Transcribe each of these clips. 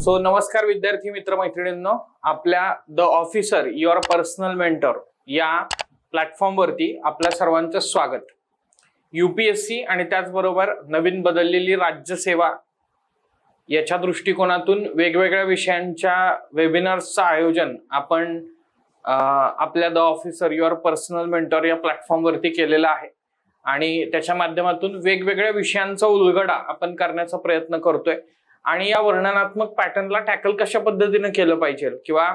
So नमस्कार विद्यार्थी मित्र मैत्रिणींनो, आपल्या the officer your personal mentor या प्लॅटफॉर्म वरती आपल्या सर्वांचं स्वागत। यूपीएससी आणि त्याचबरोबर नवीन बदललेली राज्यसेवा याच्या दृष्टिकोनातून वेगवेगळ्या विषयांच्या वेबिनार्सचं आयोजन आपण आपल्या the officer your personal mentor या प्लॅटफॉर्म वरती केलेलं आहे आणि त्याच्या माध्यमातून वेगवेगळ्या विषयांचा उलगडा आपण करण्याचा प्रयत्न करतोय आणि या वर्णनात्मक पॅटर्नला टॅकल कशा पद्धतीने केलं पाहिजे किंवा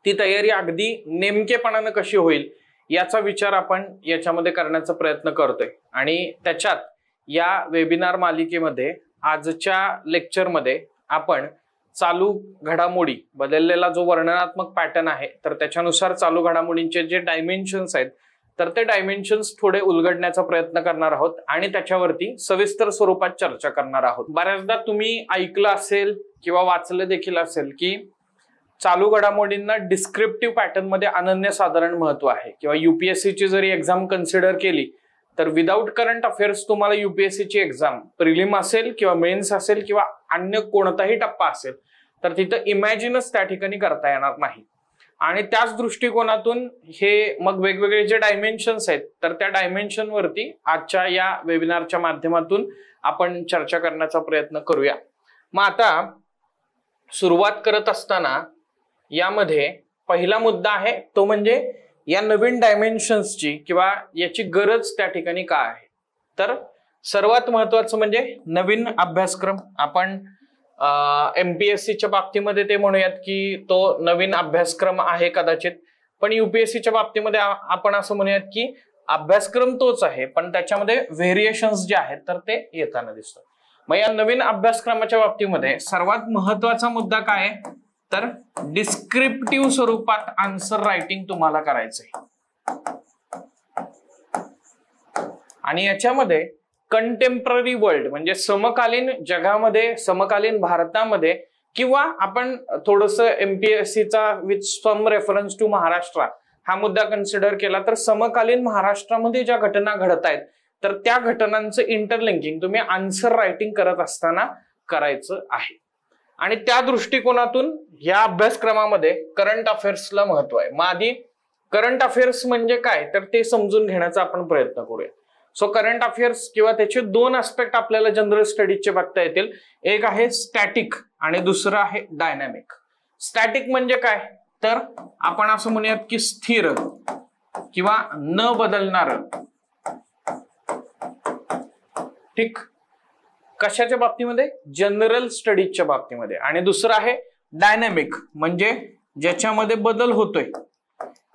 ती तयारी अगदी नेमकेपणाने कशी होईल याचा विचार आपण याच्यामध्ये करण्याचा प्रयत्न करतोय। आणि त्याच्यात या वेबिनार मालिकेमध्ये आजच्या लेक्चरमध्ये आपण चालू घडामोडी बदललेला जो वर्णनात्मक पॅटर्न आहे तर त्याच्यानुसार चालू घडामोडींचे जे डायमेन्शन्स आहेत तर ते डायमेन्शन्स थोडे उलगडण्याचा प्रयत्न करणार आहोत आणि त्याच्यावरती सविस्तर स्वरूपात चर्चा करणार आहोत। बऱ्याचदा तुम्ही ऐकलं असेल किंवा वाचलं देखील असेल की चालू घडामोडींना डिस्क्रिप्टिव्ह पॅटर्न मध्ये अनन्यसाधारण महत्व आहे किंवा यूपीएससी ची जरी एक्झाम कन्सिडर केली तर विदाउट करंट अफेअर्स तुम्हाला यूपीएससी ची एक्झाम प्रिलिम असेल किंवा मेन्स असेल किंवा अन्य कोणताही टप्पा असेल तर तिथं इमॅजिनच त्या ठिकाणी करता येणार नाही। आणि त्याच दृष्टिकोनातून हे मग वेगवेगळे जे डायमेन्शन्स आहेत तर त्या डायमेन्शन वरती आजच्या या वेबिनारच्या माध्यमातून आपण चर्चा करण्याचा प्रयत्न करूया। मग आता सुरुवात करत असताना यामध्ये पहिला मुद्दा आहे तो म्हणजे या नवीन डायमेन्शन्सची किंवा याची गरज त्या ठिकाणी काय आहे। तर सर्वात महत्त्वाचं म्हणजे नवीन अभ्यासक्रम। आपण एमपीएससीच्या बाबतीमध्ये ते म्हणूयात की तो नवीन अभ्यासक्रम आहे कदाचित, पण यूपीएससीच्या बाबतीमध्ये आपण असं म्हणूयात की अभ्यासक्रम तोच आहे पण त्याच्यामध्ये व्हेरिएशन्स जे आहेत तर ते येताना दिसतात। मग या नवीन अभ्यासक्रमाच्या बाबतीमध्ये सर्वात महत्त्वाचा मुद्दा काय आहे तर डिस्क्रिप्टिव्ह स्वरूपात आन्सर रायटिंग तुम्हाला करायचंय आणि याच्यामध्ये कंटेम्पररी वर्ल्ड म्हणजे समकालीन जगामध्ये समकालीन भारतामध्ये किंवा आपण थोडंसं एमपीएससीचा with some reference to Maharashtra हा मुद्दा कन्सिडर केला तर समकालीन महाराष्ट्रामध्ये ज्या घटना घडत आहेत तर त्या घटनांचं इंटरलिंकिंग तुम्ही आन्सर रायटिंग करत असताना करायचं आहे। आणि त्या दृष्टिकोनातून या अभ्यासक्रमामध्ये करंट अफेअर्सला महत्व आहे। मग आधी करंट अफेअर्स म्हणजे काय तर ते समजून घेण्याचा आपण प्रयत्न करूया। सो करंट अफेअर्स किंवा त्याचे दोन ऍस्पेक्ट आपल्याला जनरल स्टडीजचे बघता येतील, एक आहे स्टॅटिक आणि दुसरं आहे डायनॅमिक। स्टॅटिक म्हणजे काय तर आपण असं म्हणूयात की स्थिर किंवा न बदलणार, ठीक, कशाच्या बाबतीमध्ये जनरल स्टडीजच्या बाबतीमध्ये। आणि दुसरं आहे डायनॅमिक म्हणजे ज्याच्यामध्ये बदल होतोय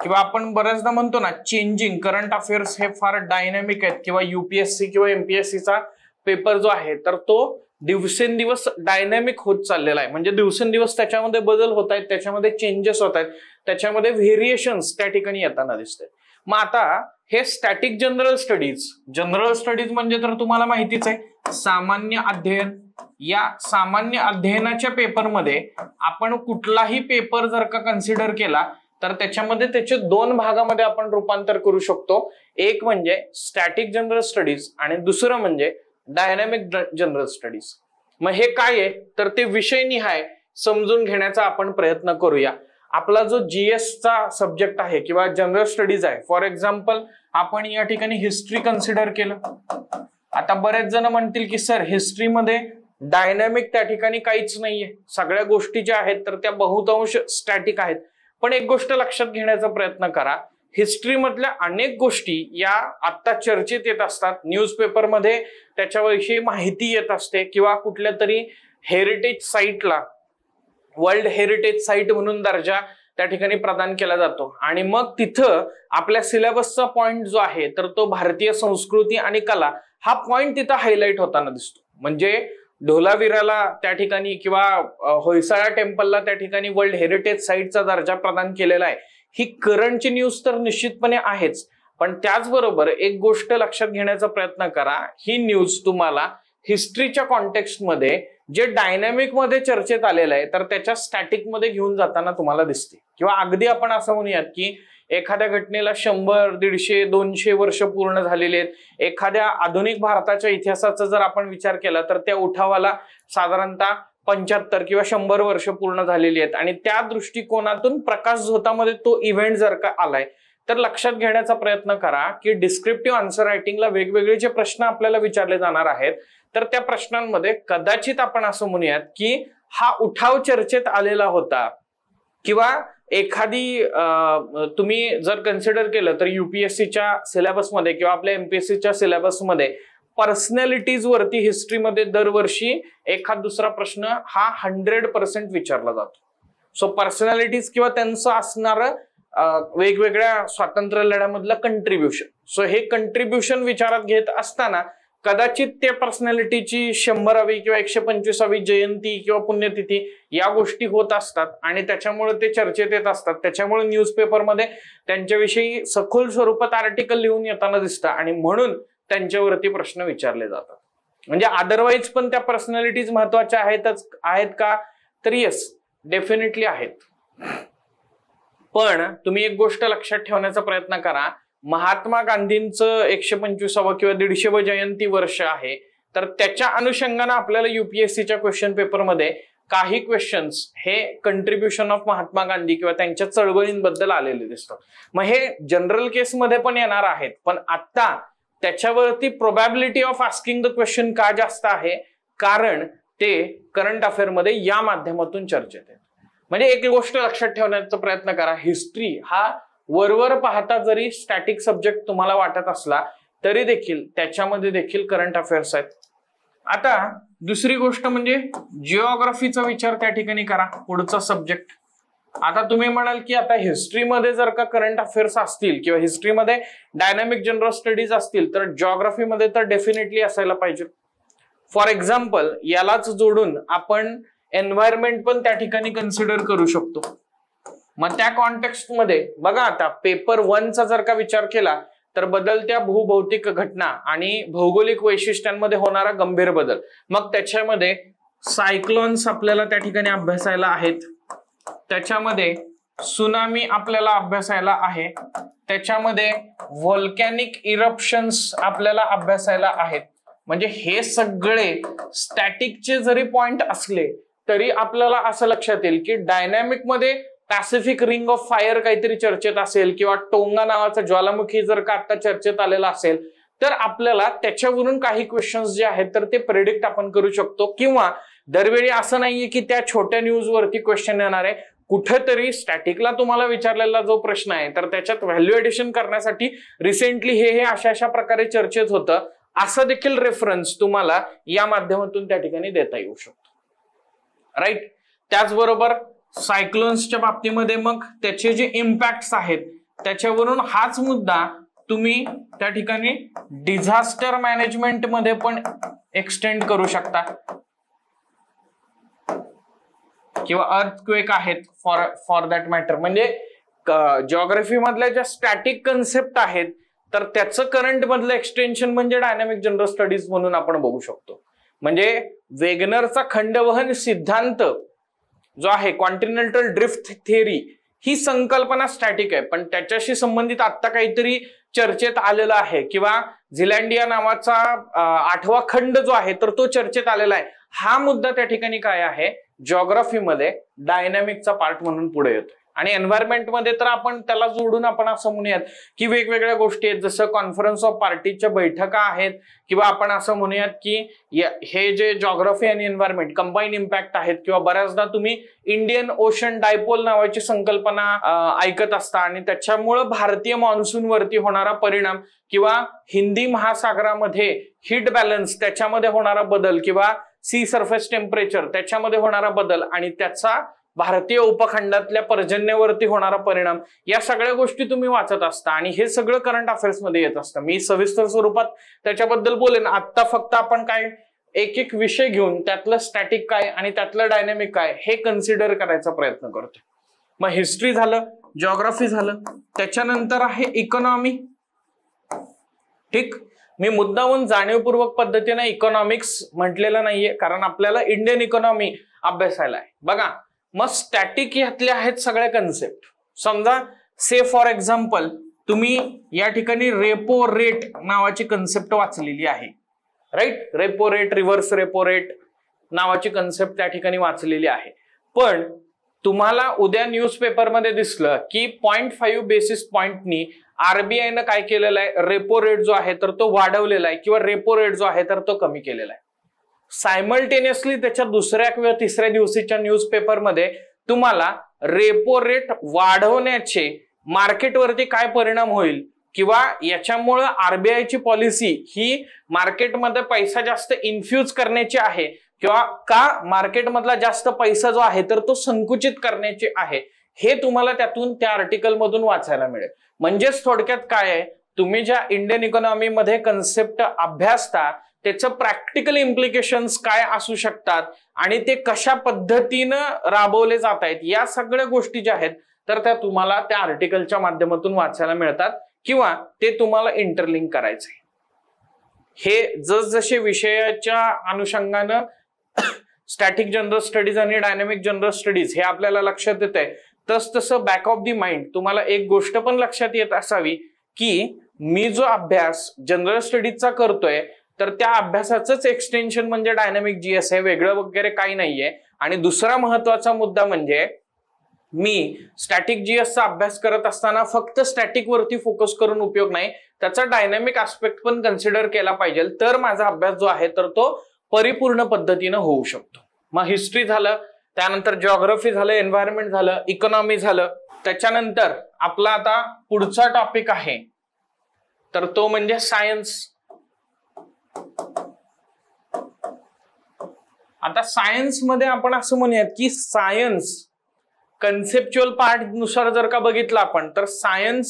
किंवा आपण बऱ्याचदा म्हणतो ना चेंजिंग। करंट अफेअर्स हे फार डायनॅमिक आहेत किंवा यूपीएससी किंवा एमपीएससीचा पेपर जो आहे तर तो दिवसेंदिवस डायनॅमिक होत चाललेला आहे, म्हणजे दिवसेंदिवस त्याच्यामध्ये बदल होत आहेत, त्याच्यामध्ये चेंजेस होत आहेत, त्याच्यामध्ये व्हेरिएशन्स त्या ठिकाणी येताना दिसतात। मग आता हे स्टॅटिक जनरल स्टडीज म्हणजे तर तुम्हाला माहितीच आहे सामान्य अध्ययन। या सामान्य अध्ययनाच्या पेपरमध्ये आपण कुठलाही पेपर जर का कन्सिडर केला तर त्याच्यामध्ये त्याचे दोन भागामध्ये आपण रूपांतर करू शकतो, एक म्हणजे स्टॅटिक जनरल स्टडीज आणि दुसरं म्हणजे डायनॅमिक जनरल स्टडीज। मग हे काय आहे तर ते विषयनिहाय समजून घेण्याचा आपण प्रयत्न करूया। आपला जो जीएसचा सब्जेक्ट आहे किंवा जनरल स्टडीज आहे, फॉर एक्झाम्पल आपण या ठिकाणी हिस्ट्री कन्सिडर केलं। आता बरेच जण म्हणतील की सर हिस्ट्रीमध्ये डायनॅमिक त्या ठिकाणी काहीच नाहीये, सगळ्या गोष्टी ज्या आहेत तर त्या बहुतांश स्टॅटिक आहेत। पण एक गोष्ट लक्षात घेण्याचा प्रयत्न करा, हिस्ट्री मधल्या अनेक गोष्टी या आता चर्चेत येत असतात, न्यूजपेपरमध्ये त्याच्याविषयी माहिती येत असते किंवा कुठल्या तरी हेरिटेज साईटला वर्ल्ड हेरिटेज साईट म्हणून दर्जा त्या ठिकाणी प्रदान केला जातो आणि मग तिथं आपल्या सिलेबसचा पॉइंट जो आहे तर तो भारतीय संस्कृती आणि कला हा पॉइंट तिथं हायलाइट होताना दिसतो। म्हणजे ढोलावीराला त्या ठिकाणी किंवा होयसाळा टेम्पलला त्या ठिकाणी वर्ल्ड हेरिटेज साईटचा दर्जा प्रदान केलेला आहे। ही करंटची न्यूज तर निश्चितपणे आहेच, पण त्याचबरोबर एक गोष्ट लक्षात घेण्याचा प्रयत्न करा, ही न्यूज तुम्हाला हिस्ट्रीच्या कॉन्टेक्स्टमध्ये जे डायनॅमिक मध्ये चर्चेत आलेलं आहे तर त्याच्या स्टॅटिक मध्ये घेऊन जाताना तुम्हाला दिसते। किंवा अगदी आपण असं म्हणूयात की एखाद्या घटनेला 100, 150, 200 वर्ष पूर्ण झालेली आहेत, एखाद्या आधुनिक भारताच्या इतिहासाचा जर आपण विचार केला तर त्या उठावाला साधारणतः 75 किंवा 100 वर्ष पूर्ण झालेली आहेत आणि त्या दृष्टिकोनातून प्रकाश झोतामध्ये तो इव्हेंट जर का आलाय तर लक्षात घेण्याचा प्रयत्न करा की डिस्क्रिप्टिव्ह आन्सर रायटिंगला वेगवेगळे जे प्रश्न आपल्याला विचारले जाणार आहेत तर त्या प्रश्नांमध्ये कदाचित आपण असं म्हणूयात की हा उठाव चर्चेत आलेला होता किंवा एखादी तुम्ही जर कन्सिडर केलं तर युपीएससीच्या सिलेबसमध्ये किंवा आपल्या एमपीएससीच्या सिलेबसमध्ये पर्सनॅलिटीज वरती हिस्ट्रीमध्ये दरवर्षी एखाद दुसरा प्रश्न हा 100% विचारला जातो. सो पर्सनॅलिटीज किंवा त्यांचं असणारं वेगवेगळ्या स्वातंत्र्य लढ्यामधलं कंट्रीब्युशन, सो हे कंट्रीब्युशन विचारात घेत असताना कदाचित त्या पर्सनॅलिटीची 100वी किंवा 125वी जयंती किंवा पुण्यतिथी या गोष्टी होत असतात आणि त्याच्यामुळे ते चर्चेत येत असतात. त्याच्यामुळे न्यूजपेपरमध्ये त्यांच्याविषयी सखोल स्वरूपात आर्टिकल लिहून येताना दिसतं आणि म्हणून त्यांच्यावरती प्रश्न विचारले जातात. म्हणजे अदरवाईज पण त्या पर्सनॅलिटीज महत्वाच्या आहेत का, तर येस डेफिनेटली आहेत. पण तुम्ही एक गोष्ट लक्षात ठेवण्याचा प्रयत्न करा, महात्मा गांधींचं 125वं किंवा 150वं जयंती वर्ष आहे तर त्याच्या अनुषंगाने आपल्याला युपीएससीच्या क्वेश्चन पेपरमध्ये काही क्वेश्चन्स हे कंट्रीब्युशन ऑफ महात्मा गांधी किंवा त्यांच्या चळवळींबद्दल आलेले दिसतात. मग हे जनरल केसमध्ये पण येणार आहेत, पण आता त्याच्यावरती probability of asking the question का जास्त आहे, कारण ते करंट अफेअर मध्ये या माध्यमातून चर्चेत आहेत. म्हणजे एक गोष्ट लक्षात ठेवण्याचा प्रयत्न करा, हिस्ट्री हा वरवर पाहता जरी स्टॅटिक सब्जेक्ट तुम्हाला वाटत असला तरी देखील त्याच्यामध्ये देखील करंट अफेअर्स आहेत. आता दुसरी गोष्ट म्हणजे जिओग्राफीचा विचार त्या ठिकाणी करा, पुढचा सब्जेक्ट. आता तुम्ही म्हणाल की आता हिस्ट्रीमध्ये जर का करंट अफेअर्स असतील किंवा हिस्ट्रीमध्ये डायनामिक जनरल स्टडीज असतील तर जिओग्राफीमध्ये तर डेफिनेटली असायला पाहिजे. फॉर एक्झाम्पल यालाच जोडून आपण एन्व्हायरमेंट पण त्या ठिकाणी कन्सिडर करू शकतो. मग त्या कॉन्टेक्स्ट मध्ये बघा, आता पेपर 1चा जर का विचार केला तर बदलत्या भूभौतिक घटना आणि भौगोलिक वैशिष्ट्यांमध्ये होणारा गंभीर बदल, मग त्याच्यामध्ये सायक्लोन्स आपल्याला त्या ठिकाणी अभ्यासायला आहेत, त्याच्यामध्ये सुनामी आपल्याला अभ्यासायला आहे, त्याच्यामध्ये व्होल्कॅनिक इरप्शन्स आपल्याला अभ्यासायला आहेत. म्हणजे हे सगळे स्टॅटिकचे जरी पॉइंट असले तरी आपल्याला असं लक्षात येईल की डायनॅमिक मध्ये पॅसिफिक रिंग ऑफ फायर काहीतरी चर्चेत असेल किंवा टोंगा नावाचा ज्वालामुखी जर का आता चर्चेत आलेला असेल तर आपल्याला त्याच्यावरून काही क्वेश्चन्स जे आहेत तर ते प्रेडिक्ट आपण करू शकतो. किंवा दरवेळी असं नाहीये की त्या छोट्या न्यूज वरती क्वेश्चन येणार आहे, कुठेतरी स्टॅटिकला तुम्हाला विचारलेला जो प्रश्न आहे तर त्याच्यात व्हॅल्यू एडिशन करण्यासाठी रिसेंटली हे अशा प्रकारे चर्चेत होतं, असं देखील रेफरन्स तुम्हाला या माध्यमातून त्या ठिकाणी देता येऊ शकतो. राईट. त्याचबरोबर सायक्लोन्सच्या बाबतीमध्ये मग त्याचे जे इम्पॅक्ट्स आहेत त्याच्यावरून हाच मुद्दा तुम्ही त्या ठिकाणी डिझास्टर मॅनेजमेंट मध्ये पण एक्सटेंड करू शकता किंवा अर्थक्वेक आहेत फॉर दॅट मॅटर. म्हणजे जिओग्राफी मधल्या ज्या स्टॅटिक कन्सेप्ट आहेत तर त्याचं करंट मधलं एक्सटेन्शन म्हणजे डायनामिक जनरल स्टडीज म्हणून आपण बघू शकतो. म्हणजे वेगनरचा खंडवहन सिद्धांत जो आहे, कॉन्टिनेंटल ड्रिफ्ट थिअरी, ही संकल्पना स्टॅटिक आहे पण त्याच्याशी संबंधित आता काहीतरी चर्चेत आलेला आहे किंवा झिलँडिया नावाचा 8वा खंड जो आहे तर तो चर्चेत आलेला आहे. हा मुद्दा त्या ठिकाणी काय आहे, जिओग्राफीमध्ये डायनॅमिकचा पार्ट म्हणून पुढे येतो. आणि एन्व्हायरमेंट मध्ये तर आपण त्याला जोडून आपण असं म्हणूयात की वेगवेगळ्या गोष्टी आहेत, जसं कॉन्फरन्स ऑफ पार्टीच्या बैठका आहेत किंवा आपण असं म्हणूयात की हे जे जिओग्राफी आणि एन्व्हायरमेंट कंबाईन इम्पॅक्ट आहेत किंवा बऱ्याचदा तुम्ही इंडियन ओशन डायपोल नावाची संकल्पना ऐकत असता आणि त्याच्यामुळं भारतीय मान्सून वरती होणारा परिणाम किंवा हिंदी महासागरामध्ये हीट बॅलन्स त्याच्यामध्ये होणारा बदल किंवा सी सरफेस टेम्परेचर त्याच्यामध्ये होणारा बदल आणि त्याचा भारतीय उपखंडातल्या पर्जन्यावरती होणारा परिणाम, या सगळ्या गोष्टी तुम्ही वाचत असता आणि हे सगळं करंट अफेअर्स मध्ये येत असतं. मी सविस्तर स्वरूपात त्याच्याबद्दल बोलेन. आता फक्त आपण काय एक एक विषय घेऊन त्यातलं स्टॅटिक काय आणि त्यातलं डायनॅमिक काय हे कन्सिडर करायचा प्रयत्न करतोय. मग हिस्ट्री झालं, जिओग्राफी झालं, त्याच्यानंतर आहे इकॉनॉमी. ठीक, मी मुद्दामून जाणीवपूर्वक पद्धतीने इकॉनॉमिक्स म्हटलेलं नाहीये कारण आपल्याला इंडियन इकॉनॉमी अभ्यासायला आहे. बघा, मग स्टॅटिक यातले आहेत सगळ्या कन्सेप्ट. समजा से फॉर एक्झाम्पल तुम्ही या ठिकाणी रेपो रेट नावाची कन्सेप्ट वाचलेली आहे, right. Repo rate, reverse repo rate, नावाची कन्सेप्ट त्या ठिकाणी वाचलेली आहे. पण तुम्हाला उद्या न्यूजपेपरमध्ये दिसलं की 0.5 बेसिस पॉइंटनी आरबीआयनं काय केलेलं आहे, रेपो रेट जो आहे तर तो वाढवलेला आहे किंवा रेपो रेट जो आहे तर तो कमी केलेला आहे. सायमल्टेनियसली त्याच्या दुसऱ्या किंवा तिसऱ्या दिवशीच्या न्यूजपेपरमध्ये तुम्हाला रेपो रेट वाढवण्याचे मार्केटवरती काय परिणाम होईल किंवा याच्यामुळे आरबीआयची पॉलिसी ही मार्केटमध्ये पैसा जास्त इन्फ्यूज करण्याची आहे किंवा का मार्केटमधला जास्त पैसा जो आहे तर तो संकुचित करण्याची आहे, हे तुम्हाला त्यातून त्या आर्टिकल मधून वाचायला मिळेल. म्हणजेच थोडक्यात काय आहे, तुम्ही ज्या इंडियन इकॉनॉमीमध्ये कन्सेप्ट अभ्यासता त्याचं प्रॅक्टिकल इम्प्लिकेशन्स काय असू शकतात आणि ते कशा पद्धतीनं राबवले जात आहेत, या सगळ्या गोष्टी ज्या आहेत तर त्या तुम्हाला त्या आर्टिकलच्या माध्यमातून वाचायला मिळतात किंवा ते तुम्हाला इंटरलिंक करायचंय. हे जसजसे विषयाच्या अनुषंगानं स्टॅटिक जनरल स्टडीज आणि डायनामिक जनरल स्टडीज हे आपल्याला लक्षात येत आहे, तसं बॅक ऑफ द माइंड तुम्हाला एक गोष्ट पण लक्षात येत असावी की मी जो अभ्यास जनरल स्टडीजचा करतोय तर त्या अभ्यासाचंच एक्सटेन्शन म्हणजे डायनामिक जीएस आहे, वेगळं वगैरे काही नाहीये. आणि दुसरा महत्वाचा मुद्दा म्हणजे मी स्टॅटिक जीएसचा अभ्यास करत असताना फक्त स्टॅटिक वरती फोकस करून उपयोग नाही, त्याचा डायनामिक आस्पेक्ट पण कन्सिडर केला पाहिजे, तर माझा अभ्यास जो आहे तर तो परिपूर्ण पद्धतीनं होऊ शकतो. मग हिस्ट्री झालं, त्यानंतर जिओग्राफी झालं, एन्व्हायरमेंट झालं, इकॉनॉमी झालं. त्याच्यानंतर आपला आता पुढचा टॉपिक आहे तर तो म्हणजे सायन्स. आता सायन्स मध्ये आपण असं म्हणूयात की सायन्स कन्सेप्च्युअल पार्ट नुसार जर का बघितलं आपण तर सायन्स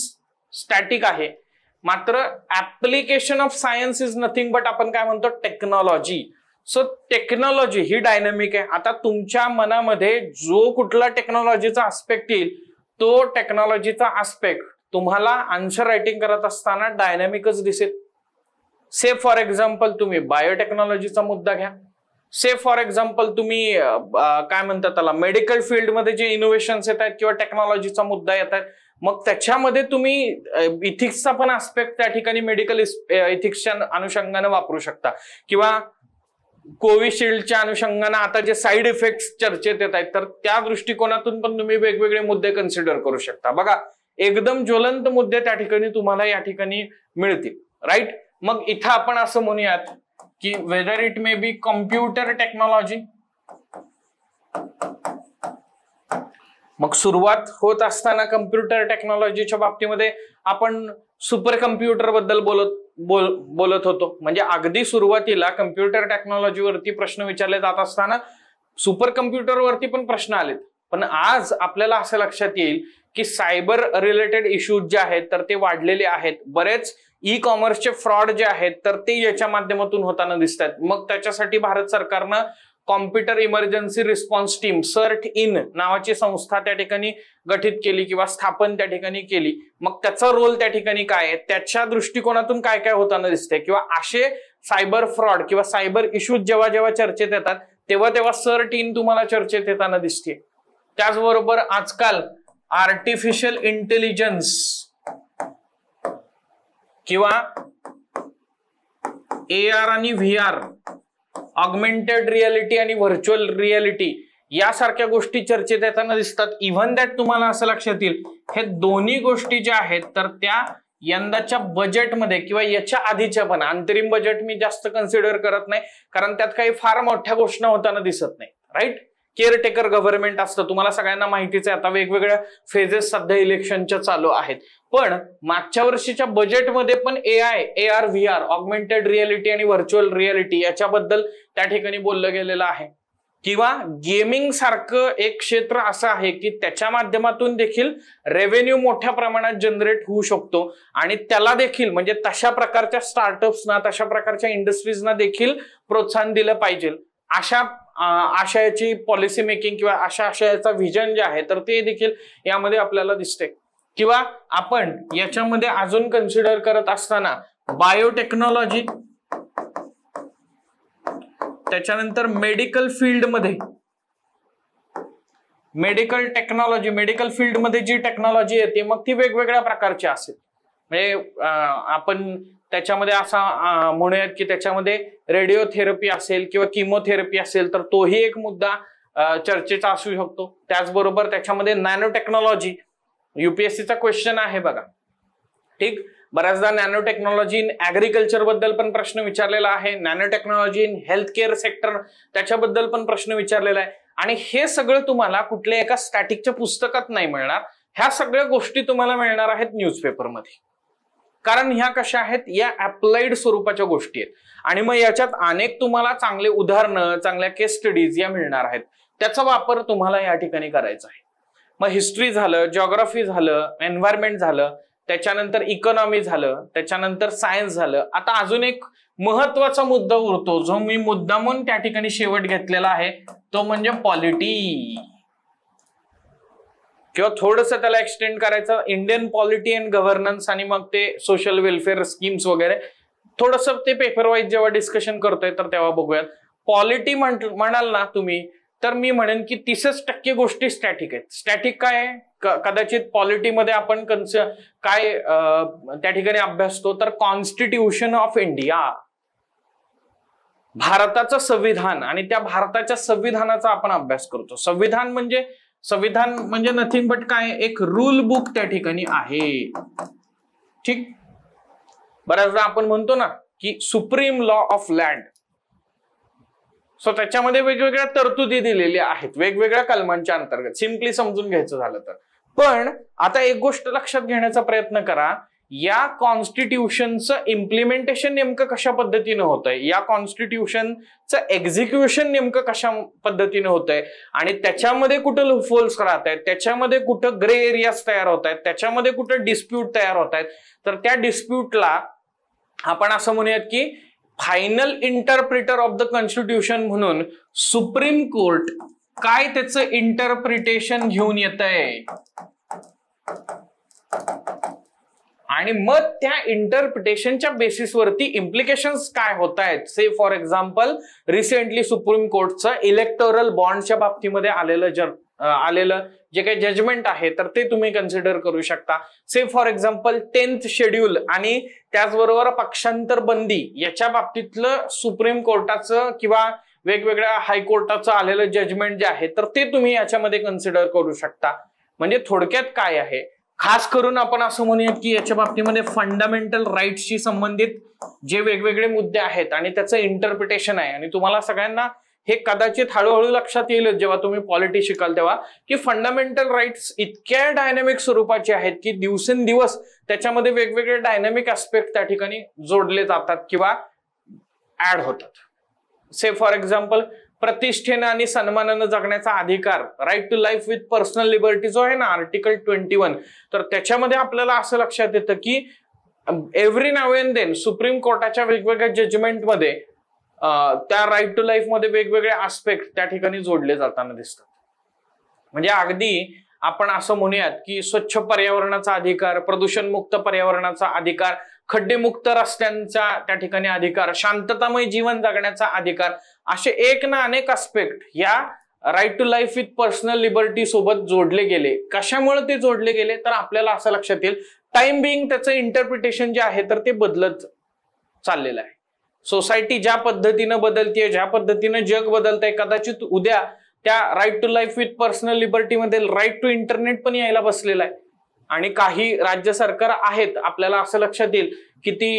स्टॅटिक आहे, मात्र application of science is nothing but आपण काय म्हणतो टेक्नॉलॉजी. सो टेक्नॉलॉजी ही डायनामिक आहे. आता तुमच्या मनामध्ये जो कुठला टेक्नॉलॉजीचा आस्पेक्ट येईल तो टेक्नॉलॉजीचा आस्पेक्ट तुम्हाला आन्सर रायटिंग करत असताना डायनामिकच दिसेल. से फॉर एक्झाम्पल तुम्ही बायोटेक्नॉलॉजीचा मुद्दा घ्या, से फॉर एक्झाम्पल तुम्ही काय म्हणतात त्याला मेडिकल फील्डमध्ये जे इनोव्हेशन्स येत आहेत किंवा टेक्नॉलॉजीचा मुद्दा येतात, मग त्याच्यामध्ये तुम्ही इथिक्सचा पण आस्पेक्ट त्या ठिकाणी मेडिकल इथिक्सच्या अनुषंगाने वापरू शकता किंवा कोविशिल्डच्या अनुषंगाने आता जे साईड इफेक्ट्स चर्चेत येत आहेत तर त्या दृष्टिकोनातून पण तुम्ही वेगवेगळे मुद्दे कन्सिडर करू शकता. बघा एकदम ज्वलंत मुद्दे त्या ठिकाणी तुम्हाला या ठिकाणी मिळतील, राईट. मग इथं आपण असं म्हणूयात की whether it may be computer technology. मग सुरुवात होत असताना कम्प्युटर टेक्नॉलॉजीच्या बाबतीमध्ये आपण सुपर कम्प्युटर बद्दल बोलत होतो. म्हणजे अगदी सुरुवातीला कम्प्युटर टेक्नॉलॉजीवरती प्रश्न विचारले जात असताना सुपर कम्प्युटरवरती पण प्रश्न आलेत. पण आज आपल्याला असं लक्षात येईल की सायबर रिलेटेड इश्यूज जे आहेत तर ते वाढलेले आहेत. बरेच ई कॉमर्सचे फ्रॉड जे आहेत तर ते याच्या माध्यमातून होताना दिसतात. मग त्याच्यासाठी भारत सरकारनं computer emergency response team CERT In नावाची संस्था त्या ठिकाणी गठीत केली किंवा स्थापन त्या ठिकाणी केली. मग त्याचा रोल त्या ठिकाणी काय आहे, त्याच्या दृष्टिकोनातून काय काय होताना दिसते किंवा असे सायबर फ्रॉड किंवा सायबर इश्यूज जेव्हा जेव्हा चर्चेत येतात तेव्हा तेव्हा सर्ट इन तुम्हाला चर्चेत येताना दिसते. त्याचबरोबर आजकाल आर्टिफिशियल इंटेलिजन्स किंवा AR आणि VR, ऑगमेंटेड रियालिटी आणि व्हर्च्युअल रियालिटी यासारख्या गोष्टी चर्चेत येताना दिसतात. इव्हन दॅट तुम्हाला असं लक्षात येईल हे दोन्ही गोष्टी ज्या आहेत तर त्या यंदाच्या बजेटमध्ये किंवा याच्या आधीच्या पण अंतरिम बजेट मी जास्त कन्सिडर करत नाही कारण त्यात काही फार मोठ्या घोषणा होताना दिसत नाही, राईट. केअरटेकर गव्हर्नमेंट असतं, तुम्हाला सगळ्यांना माहितीच आहे. आता वेगवेगळ्या फेजेस सध्या इलेक्शनच्या चालू आहेत. पण मागच्या वर्षीच्या बजेटमध्ये पण AI, AR, VR, augmented reality आणि व्हर्च्युअल रियालिटी याच्याबद्दल त्या ठिकाणी बोललं गेलेलं आहे. किंवा गेमिंग सारखं एक क्षेत्र असं आहे की त्याच्या माध्यमातून देखील रेव्हेन्यू मोठ्या प्रमाणात जनरेट होऊ शकतो आणि त्याला देखील म्हणजे तशा प्रकारच्या स्टार्टअप्सना तशा प्रकारच्या इंडस्ट्रीजना देखील प्रोत्साहन दिलं पाहिजे. अशा आशयाची पॉलिसी मेकिंग किंवा अशा आशयाचा व्हिजन जे आहे तर ते देखील यामध्ये आपल्याला दिसते. किंवा आपण याच्यामध्ये अजून कन्सिडर करत असताना बायोटेक्नॉलॉजी, त्याच्यानंतर मेडिकल फील्डमध्ये मेडिकल टेक्नॉलॉजी, मेडिकल फील्डमध्ये जी टेक्नॉलॉजी येते मग ती वेगवेगळ्या प्रकारची असेल. म्हणजे आपण त्याच्यामध्ये असा म्हणूयात की त्याच्यामध्ये रेडिओथेरपी असेल किंवा किमोथेरपी असेल तर तोही एक मुद्दा चर्चेचा असू शकतो. त्याचबरोबर त्याच्यामध्ये नॅनो टेक्नॉलॉजी, युपीएससीचा क्वेश्चन आहे बघा, ठीक. बऱ्याचदा नॅनो टेक्नॉलॉजी इन ऍग्रिकल्चर बद्दल पण प्रश्न विचारलेला आहे, nano technology in health care sector त्याच्याबद्दल पण प्रश्न विचारलेला आहे. आणि हे सगळं तुम्हाला कुठल्या एका स्टॅटिकच्या पुस्तकात नाही मिळणार, ह्या सगळ्या गोष्टी तुम्हाला मिळणार आहेत न्यूजपेपरमध्ये. कारण ह्या कशा आहेत, या अप्लाइड स्वरूपाच्या गोष्टी आहेत. आणि मग याच्यात अनेक तुम्हाला चांगले उदाहरणं, चांगल्या केस स्टडीज या मिळणार आहेत, त्याचा वापर तुम्हाला या ठिकाणी करायचा आहे. मग हिस्ट्री झालं, जिओग्राफी झालं, एन्व्हायरमेंट झालं, त्याच्यानंतर इकॉनॉमी झालं, त्याच्यानंतर सायन्स झालं. आता अजून एक महत्वाचा मुद्दा उरतो जो मी मुद्दामून त्या ठिकाणी शेवट घेतलेला आहे, तो म्हणजे पॉलिटी, किंवा थोडस त्याला एक्सटेंड करायचं इंडियन पॉलिटी अँड गव्हर्नन्स, आणि मग ते सोशल वेलफेअर स्कीम्स वगैरे. थोडस ते पेपर वाईज जेव्हा डिस्कशन करतोय तर तेव्हा बघूयात. पॉलिटी म्हणाल ना तुम्ही, तर मी म्हणेन की 30% गोष्टी स्टॅटिक आहेत. स्टॅटिक काय आहे, कदाचित पॉलिटीमध्ये आपण काय त्या ठिकाणी अभ्यासतो, तर कॉन्स्टिट्यूशन ऑफ इंडिया, भारताचं संविधान, आणि त्या भारताच्या संविधानाचा आपण अभ्यास करतो. संविधान म्हणजे नथिंग बट काय, एक रूल बुक त्या ठिकाणी आहे, ठीक. बऱ्याचदा आपण म्हणतो ना की supreme law of land, so त्याच्यामध्ये वेगवेगळ्या तरतुदी दिलेल्या आहेत वेगवेगळ्या कलमांच्या अंतर्गत, सिम्पली समजून घ्यायचं झालं तर. पण आता एक गोष्ट लक्षात घेण्याचा प्रयत्न करा, या कॉन्स्टिट्यूशनचं इम्प्लिमेंटेशन नेमकं कशा पद्धतीनं होतंय, या कॉन्स्टिट्यूशनचं एक्झिक्युशन नेमकं कशा पद्धतीनं होतंय, आणि त्याच्यामध्ये कुठं लूपहोल्स राहत आहेत, त्याच्यामध्ये कुठं ग्रे एरियाज तयार होत आहेत, त्याच्यामध्ये कुठं डिस्प्यूट तयार होत आहेत, तर त्या डिस्प्यूटला आपण असं म्हणूयात की final interpreter of the constitution म्हणून सुप्रीम कोर्ट काय त्याचं इंटरप्रिटेशन घेऊन येत आहे, आणि मग त्या इंटरप्रिटेशनच्या बेसिसवरती इम्प्लिकेशन्स काय होत आहेत. Say for example recently Supreme कोर्टचं इलेक्टोरल बॉन्डच्या बाबतीमध्ये आलेलं जे काही जजमेंट आहे तर ते तुम्ही कन्सिडर करू शकता. से फॉर एक्झाम्पल 10th शेड्यूल आणि त्याचबरोबर पक्षांतर बंदी याच्या बाबतीतलं सुप्रीम कोर्टाचं किंवा वेगवेगळ्या हायकोर्टाचं आलेलं जजमेंट जे आहे तर ते तुम्ही याच्यामध्ये कन्सिडर करू शकता. म्हणजे थोडक्यात काय आहे, खास करून आपण असं म्हणूयात की याच्या बाबतीमध्ये फंडामेंटल राईट्सशी संबंधित जे वेगवेगळे मुद्दे आहेत आणि त्याचं इंटरप्रिटेशन आहे. आणि तुम्हाला सगळ्यांना हे कदाचित हळूहळू लक्षात येईल जेव्हा तुम्ही पॉलिटी शिकाल तेव्हा, की फंडामेंटल राईट्स इतक्या डायनॅमिक स्वरूपाचे आहेत की दिवसेंदिवस त्याच्यामध्ये वेगवेगळे डायनॅमिक ऍस्पेक्ट त्या ठिकाणी जोडले जातात किंवा ऍड होतात. से फॉर एक्झाम्पल प्रतिष्ठेनं आणि सन्मानानं जगण्याचा अधिकार, right to life with personal liberty जो आहे ना आर्टिकल 21, तर त्याच्यामध्ये आपल्याला असं लक्षात येतं की every now and then supreme कोर्टाच्या वेगवेगळ्या जजमेंटमध्ये त्या राईट टू लाईफ मध्ये वेगवेगळे आस्पेक्ट त्या ठिकाणी जोडले जाताना दिसतात. म्हणजे अगदी आपण असं म्हणूयात की स्वच्छ पर्यावरणाचा अधिकार, प्रदूषणमुक्त पर्यावरणाचा अधिकार, खड्डेमुक्त रस्त्यांचा त्या ठिकाणी अधिकार, शांततामय जीवन जगण्याचा अधिकार, असे एक ना अनेक आस्पेक्ट या right to life with personal liberty सोबत जोडले गेले. कशामुळे ते जोडले गेले तर आपल्याला असं लक्षात येईल, टाइम बिंग त्याचं इंटरप्रिटेशन जे आहे तर ते बदलत चाललेलं आहे. सोसायटी ज्या पद्धतीनं बदलतीये, ज्या पद्धतीनं जग बदलतंय, कदाचित उद्या त्या right to life with personal liberty मध्ये राईट टू इंटरनेट पण यायला बसलेला आहे. आणि काही राज्य सरकार आहेत आपल्याला असं लक्षात येईल की ती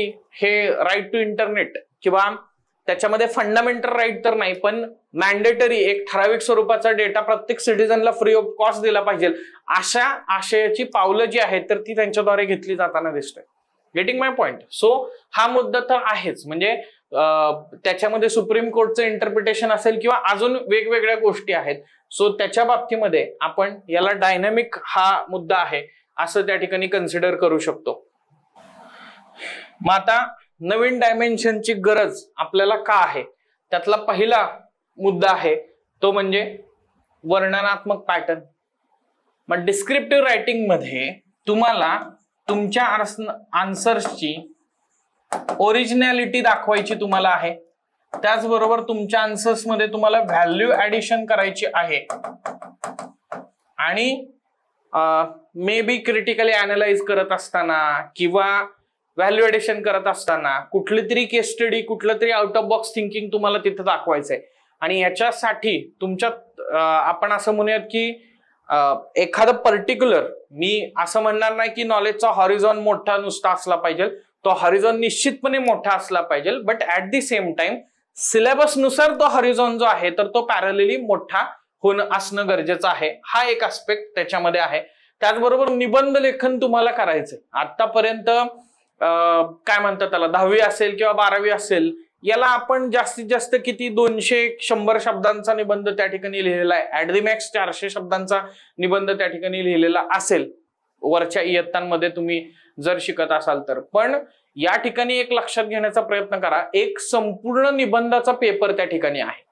हे राईट टू इंटरनेट किंवा त्याच्यामध्ये फंडामेंटल राईट तर नाही पण मॅन्डेटरी एक ठराविक स्वरूपाचा डेटा प्रत्येक सिटीजनला फ्री ऑफ कॉस्ट दिला पाहिजे, अशा आशयाची पावलं जी आहेत तर ती त्यांच्याद्वारे घेतली जाताना दिसते. गेटिंग माय पॉइंट. सो हा मुद्दा तर आहेच. म्हणजे त्याच्यामध्ये सुप्रीम कोर्टचं इंटरप्रिटेशन असेल किंवा अजून वेगवेगळ्या गोष्टी आहेत. सो त्याच्या बाबतीमध्ये आपण याला डायनॅमिक हा मुद्दा आहे असं त्या ठिकाणी कन्सिडर करू शकतो. मग आता नवीन डायमेन्शनची गरज आपल्याला का आहे त्यातला पहिला मुद्दा आहे तो म्हणजे वर्णनात्मक पॅटर्न. मग डिस्क्रिप्टिव्ह रायटिंग मध्ये तुम्हाला तुमच्या आन्सर्सची ओरिजिनॅलिटी दाखवायची तुम्हाला आहे, त्याचबरोबर तुमच्या आन्सर्स मध्ये तुम्हाला व्हॅल्यू ऍडिशन करायची आहे आणि मे बी क्रिटिकली अनालाइज करत असताना किंवा व्हॅल्युएशन करत असताना कुठली तरी केस स्टडी, कुठलं तरी आउट ऑफ बॉक्स थिंकिंग तुम्हाला तिथं दाखवायचंय. आणि याच्यासाठी तुमच्यात आपण असं म्हणूयात की एखादं पर्टिक्युलर, मी असं म्हणणार नाही की नॉलेजचा हॉरिझॉन मोठा नुसता असला पाहिजे, तो हॉरिझॉन निश्चितपणे मोठा असला पाहिजे, but at the same time syllabus नुसार तो हॉरिझॉन जो आहे तर तो पॅरलली मोठा होणं असणं गरजेचं आहे. हा एक आस्पेक्ट त्याच्यामध्ये आहे. त्याचबरोबर निबंध लेखन तुम्हाला करायचंय. आतापर्यंत काय म्हणतात त्याला, 10वी असेल किंवा 12वी असेल, याला आपण जास्तीत जास्त किती 200-100 शब्दांचा निबंध त्या ठिकाणी लिहिलेला आहे. ऍट दी मॅक्स 400 शब्दांचा निबंध त्या ठिकाणी लिहिलेला असेल वरच्या इयत्तांमध्ये तुम्ही जर शिकत असाल तर. पण या ठिकाणी एक लक्षात घेण्याचा प्रयत्न करा, एक संपूर्ण निबंधाचा पेपर त्या ठिकाणी आहे.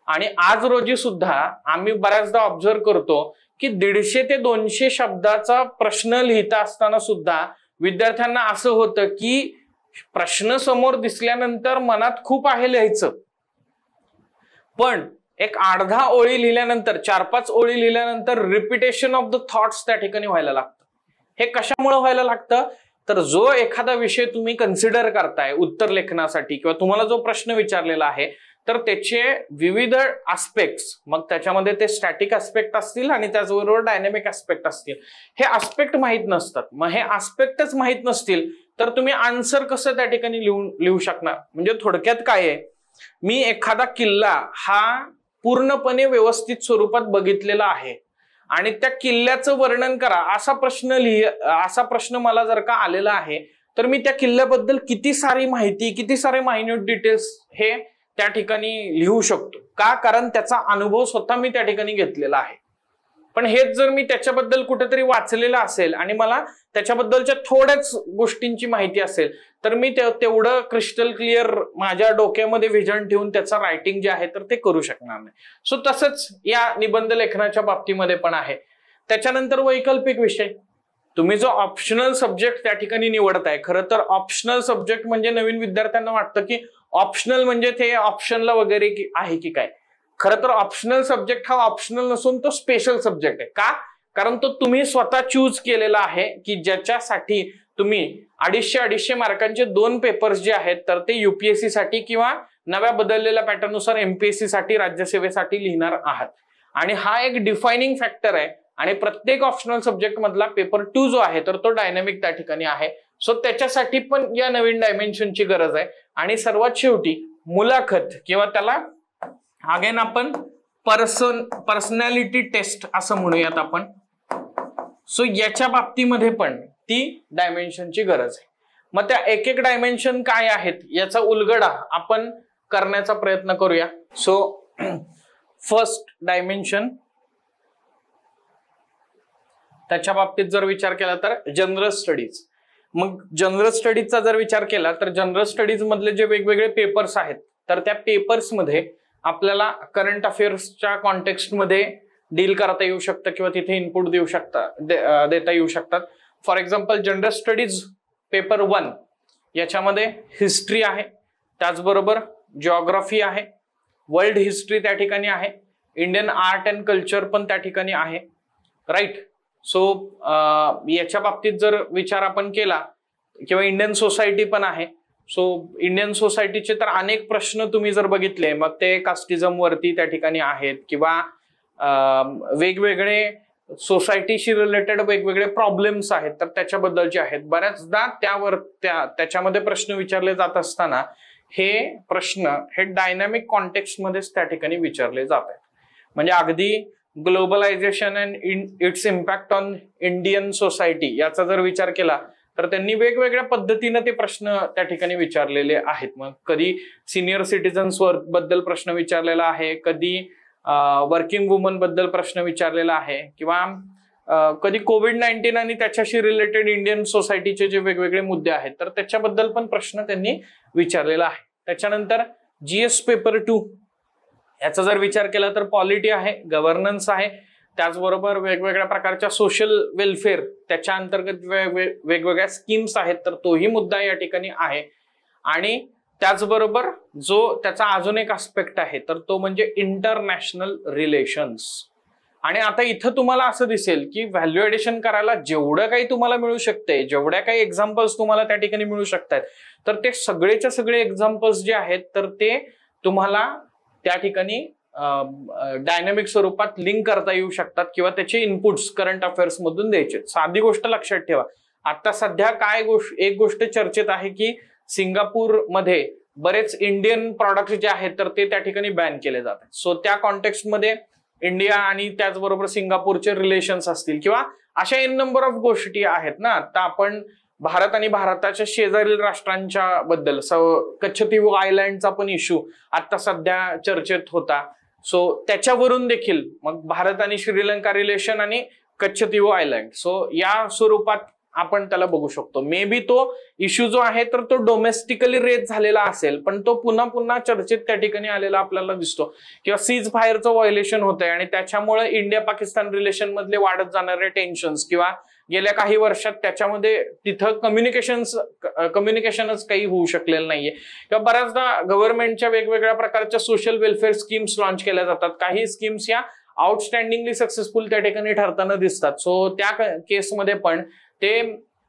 आणि आज रोजी सुद्धा आम्ही बऱ्याचदा ऑब्झर्व करतो की 150 ते 200 शब्दाचा प्रश्न लिहिता असताना सुद्धा विद्यार्थ्यांना असं होतं की प्रश्न समोर दिसल्यानंतर मनात खूप आहे लिहायचं, पण एक 8-10 ओळी लिहिल्यानंतर, 4-5 ओळी लिहिल्यानंतर रिपिटेशन ऑफ द थॉट्स त्या ठिकाणी व्हायला लागतं. हे कशामुळे व्हायला लागतं, तर जो एखादा विषय तुम्ही कन्सिडर करताय उत्तर लेखनासाठी किंवा तुम्हाला जो प्रश्न विचारलेला आहे तर त्याचे विविध आस्पेक्ट्स, मग त्याच्यामध्ये ते स्टॅटिक आस्पेक्ट असतील आणि त्याचबरोबर डायनॅमिक आस्पेक्ट असतील, हे आस्पेक्ट माहीत नसतात. मग हे आस्पेक्टच माहीत नसतील तर तुम्ही आन्सर कसं त्या ठिकाणी लिहू शकणार. म्हणजे थोडक्यात काय आहे, मी एखादा किल्ला हा पूर्णपणे व्यवस्थित स्वरूपात बघितलेला आहे आणि त्या किल्ल्याचं वर्णन करा असा प्रश्न मला जर का आलेला आहे तर मी त्या किल्ल्याबद्दल किती सारी माहिती, किती सारे मायन्यूट डिटेल्स हे त्या ठिकाणी लिहू शकतो. का? कारण त्याचा अनुभव स्वतः मी त्या ठिकाणी घेतलेला आहे. पण हेच जर मी त्याच्याबद्दल कुठेतरी वाचलेलं असेल आणि मला त्याच्याबद्दलच्या थोड्याच गोष्टींची माहिती असेल तर मी तेवढं क्रिस्टल क्लिअर माझ्या डोक्यामध्ये व्हिजन ठेवून त्याचं रायटिंग जे आहे तर ते करू शकणार नाही. सो तसंच या निबंध लेखनाच्या बाबतीमध्ये पण आहे. त्याच्यानंतर वैकल्पिक विषय, तुम्ही जो ऑप्शनल सब्जेक्ट त्या ठिकाणी निवडताय, खरं तर ऑप्शनल सब्जेक्ट म्हणजे नवीन विद्यार्थ्यांना वाटतं की ऑप्शनल म्हणजे ते ऑप्शनला वगैरे आहे की काय. खरं तर ऑप्शनल सब्जेक्ट हा ऑप्शनल नसून तो स्पेशल सब्जेक्ट आहे. का? कारण तो तुम्ही स्वतः चूज केलेला आहे की ज्याच्यासाठी तुम्ही 250 मार्कांचे 2 पेपर्स जे आहेत तर ते युपीएससी साठी किंवा नव्या बदललेल्या पॅटर्ननुसार एमपीएससी साठी, राज्यसेवेसाठी लिहिणार आहात. आणि हा एक डिफायनिंग फॅक्टर आहे. आणि प्रत्येक ऑप्शनल सब्जेक्ट मधला पेपर 2 जो आहे तर तो डायनॅमिक त्या ठिकाणी आहे. सो त्याच्यासाठी पण या नवीन डायमेन्शनची गरज आहे. आणि सर्वात शेवटी मुलाखत किंवा त्याला अगेन आपण पर्सनॅलिटी टेस्ट असं म्हणूयात आपण. सो याच्या बाबतीमध्ये पण ती डायमेन्शनची गरज आहे. मग त्या एक डायमेन्शन काय आहेत याचा उलगडा आपण करण्याचा प्रयत्न करूया. सो फर्स्ट डायमेन्शन, त्याच्या बाबतीत जर विचार केला तर जनरल स्टडीज. मग जनरल स्टडीजचा जर विचार केला तर जनरल स्टडीज मधले जे वेगवेगळे पेपर्स आहेत तर त्या पेपर्समध्ये आपल्याला करंट अफेअर्सच्या कॉन्टेक्स्टमध्ये डील करता येऊ शकतं किंवा तिथे इनपुट देता येऊ शकतात. For example general studies paper 1 याच्यामध्ये हिस्ट्री आहे, त्याचबरोबर जिओग्राफी आहे, वर्ल्ड हिस्ट्री त्या ठिकाणी आहे, इंडियन आर्ट अँड कल्चर पण त्या ठिकाणी आहे, राईट. सो याच्या बाबतीत जर विचार आपण केला किंवा इंडियन सोसायटी पण आहे. सो इंडियन सोसायटीचे तर अनेक प्रश्न तुम्ही जर बघितले मग ते कास्टिझम वरती त्या ठिकाणी आहेत किंवा वेगवेगळे सोसायटीशी रिलेटेड वेगवेगळे प्रॉब्लेम्स आहेत तर त्याच्याबद्दलचे आहेत. बऱ्याचदा त्याच्यामध्ये प्रश्न विचारले जात असताना हे प्रश्न हे डायनॅमिक कॉन्टेक्स्टमध्येच त्या ठिकाणी विचारले जात आहेत. म्हणजे अगदी globalisation and it's impact on Indian society याचा जर विचार केला तर त्यांनी वेगवेगळ्या पद्धतीने ते प्रश्न त्या ठिकाणी विचारलेले आहेत. मग कधी सिनियर सिटीजन्स बद्दल प्रश्न विचारलेला आहे, कधी वर्किंग वुमन बद्दल प्रश्न विचारलेला आहे किंवा कधी कोविड-19 आणि त्याच्याशी रिलेटेड इंडियन सोसायटीचे जे वेगवेगळे मुद्दे आहेत तर त्याच्याबद्दल पण प्रश्न त्यांनी विचारलेला आहे. त्याच्यानंतर जीएस पेपर 2 याचा जर विचार केला तर पॉलिटी आहे, गव्हर्नन्स आहे, त्याचबरोबर वेगवेगळ्या प्रकारच्या सोशल वेलफेअर त्याच्या अंतर्गत वेगवेगळ्या स्कीम्स आहेत तर तोही मुद्दा या ठिकाणी आहे. आणि त्याचबरोबर जो त्याचा अजून एक आस्पेक्ट आहे तर तो म्हणजे इंटरनॅशनल रिलेशन्स. आणि आता इथं तुम्हाला असं दिसेल की व्हॅल्यू एडिशन करायला जेवढं काही तुम्हाला मिळू शकते, जेवढ्या काही एक्झाम्पल्स तुम्हाला त्या ठिकाणी मिळू शकतात, तर ते सगळेच्या सगळे एक्झाम्पल्स जे आहेत तर ते तुम्हाला त्या ठिकाणी डायनॅमिक स्वरूपात लिंक करता येऊ शकतात किंवा त्याचे इनपुट्स करंट अफेअर्स मधून द्यायचे. साधी गोष्ट लक्षात ठेवा, आता सध्या काय एक गोष्ट चर्चेत आहे की सिंगापूरमध्ये बरेच इंडियन प्रॉडक्ट्स जे आहेत तर ते त्या ठिकाणी बॅन केले जातात. सो त्या कॉन्टेक्स्टमध्ये इंडिया आणि त्याचबरोबर सिंगापूरचे रिलेशन्स असतील किंवा अशा एन नंबर ऑफ गोष्टी आहेत ना. आता आपण भारत आणि भारताच्या शेजारील राष्ट्रांच्या बद्दल कच्छतीव आयलँडचा पण इश्यू आता सध्या चर्चेत होता. सो त्याच्यावरून देखील मग भारत आणि श्रीलंका रिलेशन आणि कच्छतीव आयलँड, सो या स्वरूपात आपण त्याला बघू शकतो. मे बी तो इश्यू जो आहे तर तो डोमेस्टिकली रेज झालेला असेल, पण तो पुन्हा पुन्हा चर्चेत त्या ठिकाणी आलेला आपल्याला दिसतो. किंवा सीज फायरचं व्हायोलेशन होतंय आणि त्याच्यामुळे इंडिया पाकिस्तान रिलेशन मधले वाढत जाणारे टेन्शन्स किंवा गेल्या काही वर्षात त्याच्यामध्ये तिथं कम्युनिकेशनच काही होऊ शकलेलं नाहीये. किंवा बऱ्याचदा गव्हर्नमेंटच्या वेगवेगळ्या प्रकारच्या सोशल वेलफेअर स्कीम्स लॉन्च केल्या जातात. काही स्कीम्स या आउटस्टँडिंगली सक्सेसफुल त्या ठिकाणी ठरताना दिसतात. सो त्या केसमध्ये पण ते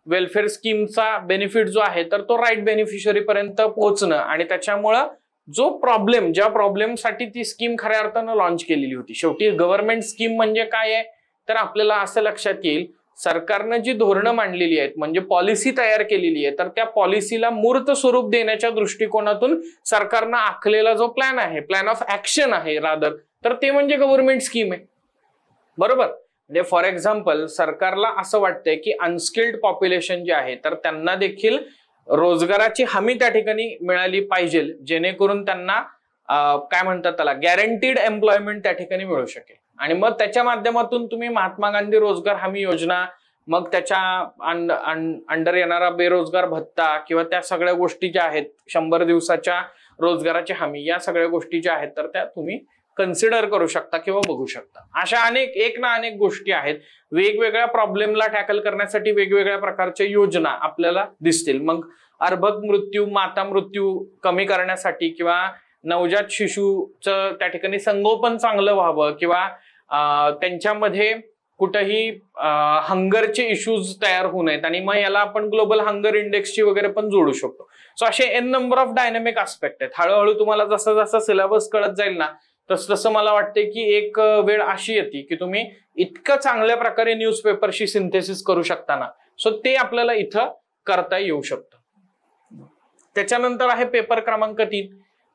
वेलफेअर स्कीमचा बेनिफिट जो आहे तर तो राईट बेनिफिशरी पर्यंत पोहोचणं आणि त्याच्यामुळं जो प्रॉब्लेम, ज्या प्रॉब्लेमसाठी ती स्कीम खऱ्या अर्थानं लॉन्च केलेली होती. शेवटी गव्हर्नमेंट स्कीम म्हणजे काय आहे तर आपल्याला असं लक्षात येईल, सरकारनं जी धोरणं मांडलेली आहेत म्हणजे पॉलिसी तयार केलेली आहे तर त्या पॉलिसीला मूर्त स्वरूप देण्याच्या दृष्टिकोनातून सरकारनं आखलेला जो प्लॅन आहे, प्लॅन ऑफ ऍक्शन आहे रादर, तर ते म्हणजे गव्हर्नमेंट स्कीम आहे. बरोबर. म्हणजे फॉर एक्झाम्पल सरकारला असं वाटतंय की अनस्किल्ड पॉप्युलेशन जे आहे तर त्यांना देखील रोजगाराची हमी त्या ठिकाणी मिळाली पाहिजे, जेणेकरून त्यांना काय म्हणतात त्याला गॅरंटीड एम्प्लॉयमेंट त्या ठिकाणी मिळू शकेल. आणि मग त्याच्या माध्यमातून तुम्ही महात्मा गांधी रोजगार हमी योजना, मग त्याच्या अंडर येणारा बेरोजगार भत्ता किंवा त्या सगळ्या गोष्टी ज्या आहेत, 100 दिवसाच्या रोजगाराची हमी, या सगळ्या गोष्टी ज्या आहेत तर त्या तुम्ही कन्सिडर करू शकता किंवा बघू शकता. अशा अनेक गोष्टी आहेत. वेगवेगळ्या प्रॉब्लेमला टॅकल करण्यासाठी वेगवेगळ्या प्रकारच्या योजना आपल्याला दिसतील. मग अर्भक मृत्यू, माता मृत्यू कमी करण्यासाठी किंवा नवजात शिशूचं त्या ठिकाणी संगोपन चांगलं व्हावं किंवा त्यांच्यामध्ये कुठेही हंगरचे इश्यूज तयार होऊ नयेत आणि मग याला आपण ग्लोबल हंगर इंडेक्सची वगैरे पण जोडू शकतो. सो असे n number of dynamic aspect आहेत. हळूहळू तुम्हाला जसं जसं सिलेबस कळत जाईल ना तसं मला वाटते की एक वेळ अशी येते की तुम्ही इतकं चांगल्या प्रकारे न्यूजपेपरशी सिंथेसिस करू शकता ना, सो ते आपल्याला इथं करता येऊ शकतं. त्याच्यानंतर आहे पेपर क्रमांक 3.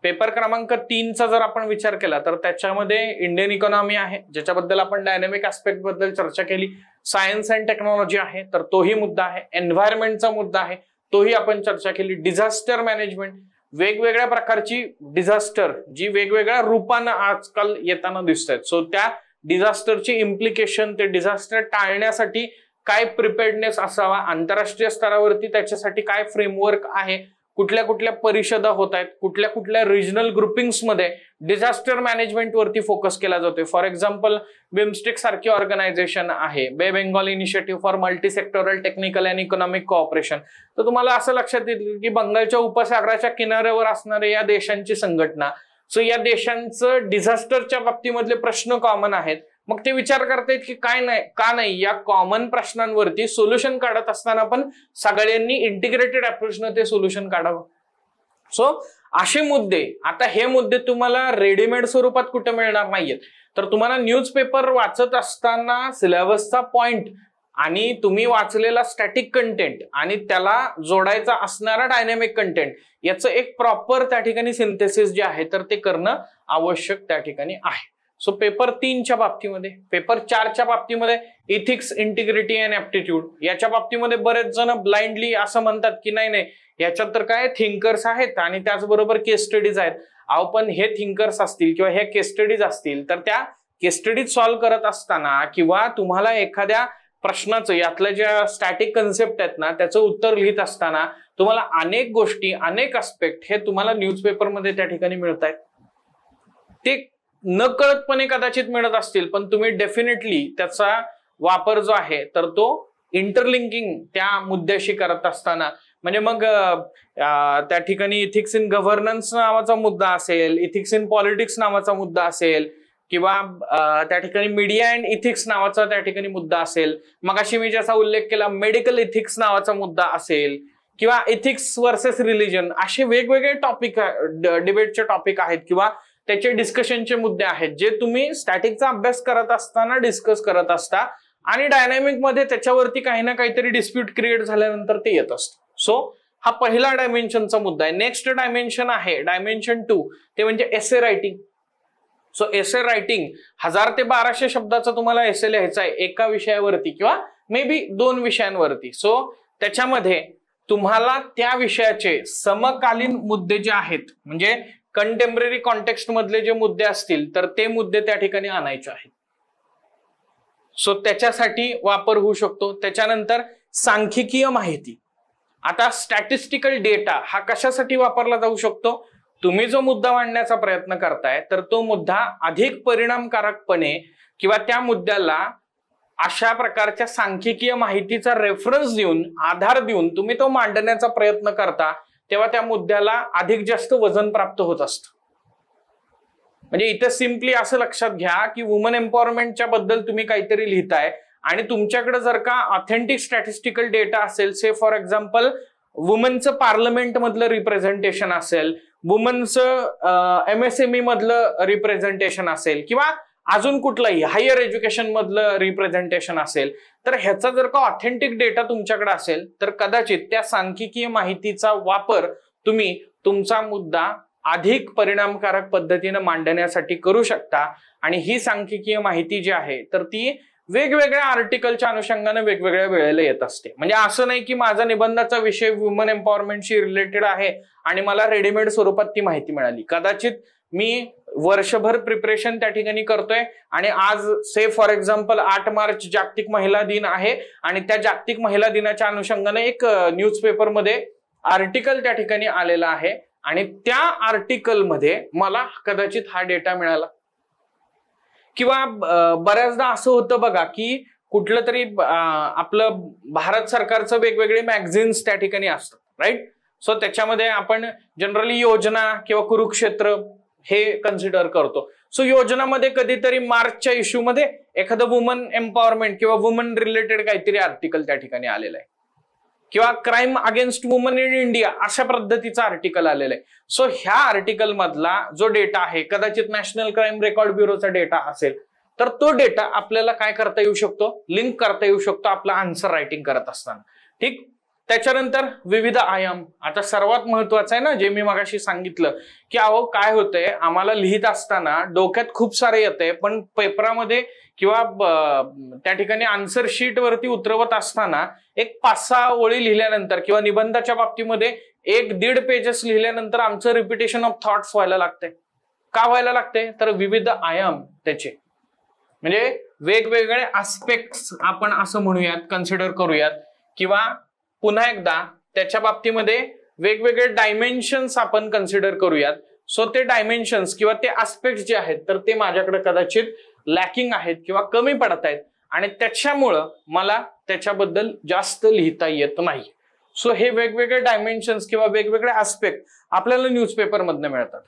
पेपर क्रमांक 3चा जर आपण विचार केला तर त्याच्यामध्ये इंडियन इकॉनॉमी आहे, ज्याच्याबद्दल आपण डायनॅमिक ऍस्पेक्ट बद्दल चर्चा केली. सायन्स अँड टेक्नॉलॉजी आहे तर तोही मुद्दा आहे. एन्व्हायरमेंटचा मुद्दा आहे, तोही आपण चर्चा केली. डिझास्टर मॅनेजमेंट, वेगवेगळ्या प्रकारची डिझास्टर जी वेगवेगळ्या रूपानं आजकाल येताना दिसत आहेत, सो त्या डिझास्टरची इम्प्लिकेशन, ते डिझास्टर टाळण्यासाठी काय प्रिपेअर्डनेस असावा, आंतरराष्ट्रीय स्तरावरती त्याच्यासाठी काय फ्रेमवर्क आहे, कुठल्या कुठल्या परिषदा होत आहेत, कुठल्या कुठल्या रिजनल ग्रुपिंग्समध्ये डिझास्टर मॅनेजमेंट वरती फोकस केला जातोय. फॉर एक्झाम्पल बिमस्टेक सारखी ऑर्गनायझेशन आहे, बे Bengal initiative for multi sectoral technical and economic cooperation. तर तुम्हाला असं लक्षात येईल की बंगालच्या उपसागराच्या किनाऱ्यावर असणाऱ्या या देशांची संघटना, सो या देशांचं डिझास्टरच्या बाबतीमधले प्रश्न कॉमन आहेत. मग ते विचार करतायत की का नाही या कॉमन प्रश्नांवरती सोल्युशन काढत असताना पण सगळ्यांनी इंटिग्रेटेड अप्रोचनं ते सोल्युशन काढावं. सो असे मुद्दे, आता हे मुद्दे तुम्हाला रेडीमेड स्वरूपात कुठे मिळणार नाहीयेत, तर तुम्हाला न्यूजपेपर वाचत असताना सिलेबसचा पॉइंट आणि तुम्ही वाचलेला स्टॅटिक कंटेंट आणि त्याला जोडायचा असणारा डायनॅमिक कंटेंट याचं एक प्रॉपर त्या ठिकाणी सिंथेसिस जे आहे तर ते करणं आवश्यक त्या ठिकाणी आहे. सो पेपर 3च्या बाबतीमध्ये, पेपर 4च्या बाबतीमध्ये इथिक्स, इंटिग्रिटी अँड ऍप्टिट्यूड, याच्या बाबतीमध्ये बरेच जण ब्लाइंडली असं म्हणतात की नाही याच्यात तर काय थिंकर्स आहेत आणि त्याचबरोबर केस स्टडीज आहेत. अहो पण हे थिंकर्स असतील किंवा हे केस स्टडीज असतील तर त्या केस स्टडीज सॉल्व्ह करत असताना किंवा तुम्हाला एखाद्या प्रश्नाचं यातल्या ज्या स्टॅटिक कन्सेप्ट आहेत ना त्याचं उत्तर लिहित असताना तुम्हाला अनेक गोष्टी, अनेक आस्पेक्ट हे तुम्हाला न्यूजपेपरमध्ये त्या ठिकाणी मिळत आहेत. ते नकळतपणे कदाचित मिळत असतील पण तुम्ही डेफिनेटली त्याचा वापर जो आहे तर तो इंटरलिंकिंग त्या मुद्द्याशी करत असताना, म्हणजे मग त्या ठिकाणी इथिक्स इन गव्हर्नन्स नावाचा मुद्दा असेल, इथिक्स इन पॉलिटिक्स नावाचा मुद्दा असेल, किंवा त्या ठिकाणी मीडिया अँड इथिक्स नावाचा त्या ठिकाणी मुद्दा असेल, मगाशी मी ज्याचा उल्लेख केला मेडिकल इथिक्स नावाचा मुद्दा असेल, किंवा इथिक्स वर्सेस रिलिजन, असे वेगवेगळे टॉपिक डिबेटचे टॉपिक आहेत किंवा त्याचे डिस्कशनचे मुद्दे आहेत जे तुम्ही स्टॅटिकचा अभ्यास करत असताना डिस्कस करत असता आणि डायनामिक मध्ये त्याच्यावरती काही ना काहीतरी डिस्प्यूट क्रिएट झाल्यानंतर ते येत असतं. सो हा पहिला डायमेन्शनचा मुद्दा आहे. नेक्स्ट डायमेन्शन आहे डायमेन्शन 2, ते म्हणजे एसे रायटिंग. सो एसे रायटिंग 1000 ते 1200 शब्दाचा तुम्हाला एसे लिहायचा आहे एका विषयावरती किंवा मे बी 2 विषयांवरती. सो त्याच्यामध्ये तुम्हाला त्या विषयाचे समकालीन मुद्दे जे आहेत म्हणजे कंटेम्पररी कॉन्टेक्स्ट मधले जे मुद्दे असतील तर ते मुद्दे त्या ठिकाणी आणायचे आहेत. सो त्याच्यासाठी वापर होऊ शकतो. त्याच्यानंतर सांख्यिकीय माहिती. आता स्टॅटिस्टिकल डेटा हा कशासाठी वापरला जाऊ शकतो? तुम्ही जो मुद्दा मांडण्याचा प्रयत्न करताय तर तो मुद्दा अधिक परिणामकारकपणे किंवा त्या मुद्द्याला अशा प्रकारच्या सांख्यिकीय माहितीचा रेफरन्स देऊन आधार देऊन तुम्ही तो मांडण्याचा प्रयत्न करता तेव्हा त्या मुद्द्याला अधिक जास्त वजन प्राप्त होत असतं. म्हणजे इथं सिम्पली असं लक्षात घ्या की वुमन एम्पॉवरमेंटच्या बद्दल तुम्ही काहीतरी लिहिताय आणि तुमच्याकडे जर का ऑथेंटिक स्टॅटिस्टिकल डेटा असेल, से फॉर एक्झाम्पल वुमनचं पार्लमेंट मधलं रिप्रेझेंटेशन असेल, वुमनचं MSME मधलं रिप्रेझेंटेशन असेल किंवा अजून कुठलंही हायर एज्युकेशन मधलं रिप्रेझेंटेशन असेल, तर ह्याचा जर का ऑथेंटिक डेटा तुमच्याकडे असेल तर कदाचित त्या सांख्यिकीय माहितीचा वापर तुम्ही तुमचा मुद्दा अधिक परिणामकारक पद्धतीने मांडण्यासाठी करू शकता. आणि ही सांख्यिकीय माहिती जी आहे तर ती वेगवेगळ्या आर्टिकलच्या अनुषंगाने वेगवेगळ्या वेळेला येत असते. म्हणजे असं नाही की माझा निबंधाचा विषय वुमन एम्पॉवरमेंटशी रिलेटेड आहे आणि मला रेडीमेड स्वरूपात ती माहिती मिळाली. कदाचित मी वर्षभर प्रिपरेशन त्या ठिकाणी करतोय आणि आज से फॉर एक्झाम्पल 8 मार्च जागतिक महिला दिन आहे आणि त्या जागतिक महिला दिनाच्या अनुषंगाने एक न्यूजपेपरमध्ये आर्टिकल त्या ठिकाणी आलेला आहे आणि त्या आर्टिकलमध्ये मला कदाचित हा डेटा मिळाला. किंवा बऱ्याचदा असं होतं बघा की कुठलं तरी आपलं भारत सरकारचं वेगवेगळे मॅगझिन्स त्या ठिकाणी असतात, राईट. सो त्याच्यामध्ये आपण जनरली योजना किंवा कुरुक्षेत्र हे कन्सिडर करतो. सो योजनामध्ये कधीतरी मार्चच्या इश्यू मध्ये एखादं वुमन एम्पॉवरमेंट किंवा वुमन रिलेटेड काहीतरी आर्टिकल त्या ठिकाणी आलेलं आहे किंवा crime against woman in India अशा पद्धतीचा आर्टिकल आलेला आहे. सो ह्या आर्टिकल मधला जो डेटा आहे कदाचित नॅशनल क्राईम रेकॉर्ड ब्युरोचा डेटा असेल तर तो डेटा आपल्याला काय करता येऊ शकतो, लिंक करता येऊ शकतो आपला आन्सर रायटिंग करत असताना. ठीक. त्याच्यानंतर विविध आयाम. आता सर्वात महत्वाचं आहे ना जे मी मगाशी सांगितलं की अहो काय होतंय आम्हाला लिहित असताना डोक्यात खूप सारे येते पण पेपरामध्ये किंवा त्या ठिकाणी आन्सर शीट वरती उतरवत असताना एक 5-6 ओळी लिहिल्यानंतर किंवा निबंधाच्या बाबतीमध्ये 1-1.5 पेजेस लिहिल्यानंतर आमचं रिपिटेशन ऑफ थॉट्स व्हायला लागतंय. का व्हायला लागतंय? तर विविध आयाम त्याचे म्हणजे वेगवेगळे आस्पेक्ट्स आपण असं म्हणूयात, कन्सिडर करूयात किंवा पुन्हा एकदा त्याच्या बाबतीमध्ये वेगवेगळे डायमेन्शन्स आपण कन्सिडर करूयात. सो ते डायमेन्शन्स किंवा ते आस्पेक्ट जे आहेत तर ते माझ्याकडे कदाचित लॅकिंग आहेत किंवा कमी पडत आहेत आणि त्याच्यामुळं मला त्याच्याबद्दल जास्त लिहिता येत नाही. सो हे वेगवेगळे डायमेन्शन्स किंवा वेगवेगळे आस्पेक्ट आपल्याला न्यूजपेपर मधनं मिळतात.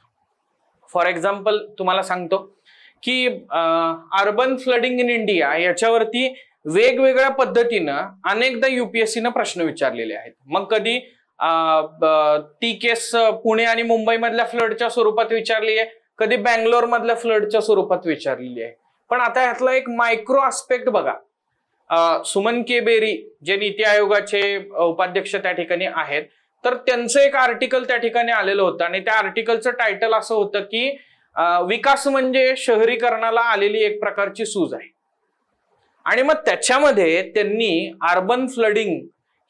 फॉर एक्झाम्पल तुम्हाला सांगतो की अर्बन फ्लडिंग इन इंडिया याच्यावरती वेगवेगळ्या पद्धतीनं अनेकदा UPSCनं प्रश्न विचारलेले आहेत. मग कधी ती केस पुणे आणि मुंबई मधल्या फ्लडच्या स्वरूपात विचारली आहे, कधी बँगलोर मधल्या फ्लडच्या स्वरूपात विचारलेली आहे. पण आता ह्यातला एक मायक्रो आस्पेक्ट बघा. सुमन के बेरी जे नीती आयोगाचे उपाध्यक्ष त्या ठिकाणी आहेत तर त्यांचं एक आर्टिकल त्या ठिकाणी आलेलं होतं आणि त्या आर्टिकलचं टायटल असं होतं की विकास म्हणजे शहरीकरणाला आलेली एक प्रकारची सूज आहे. आणि मग त्याच्यामध्ये त्यांनी अर्बन फ्लडिंग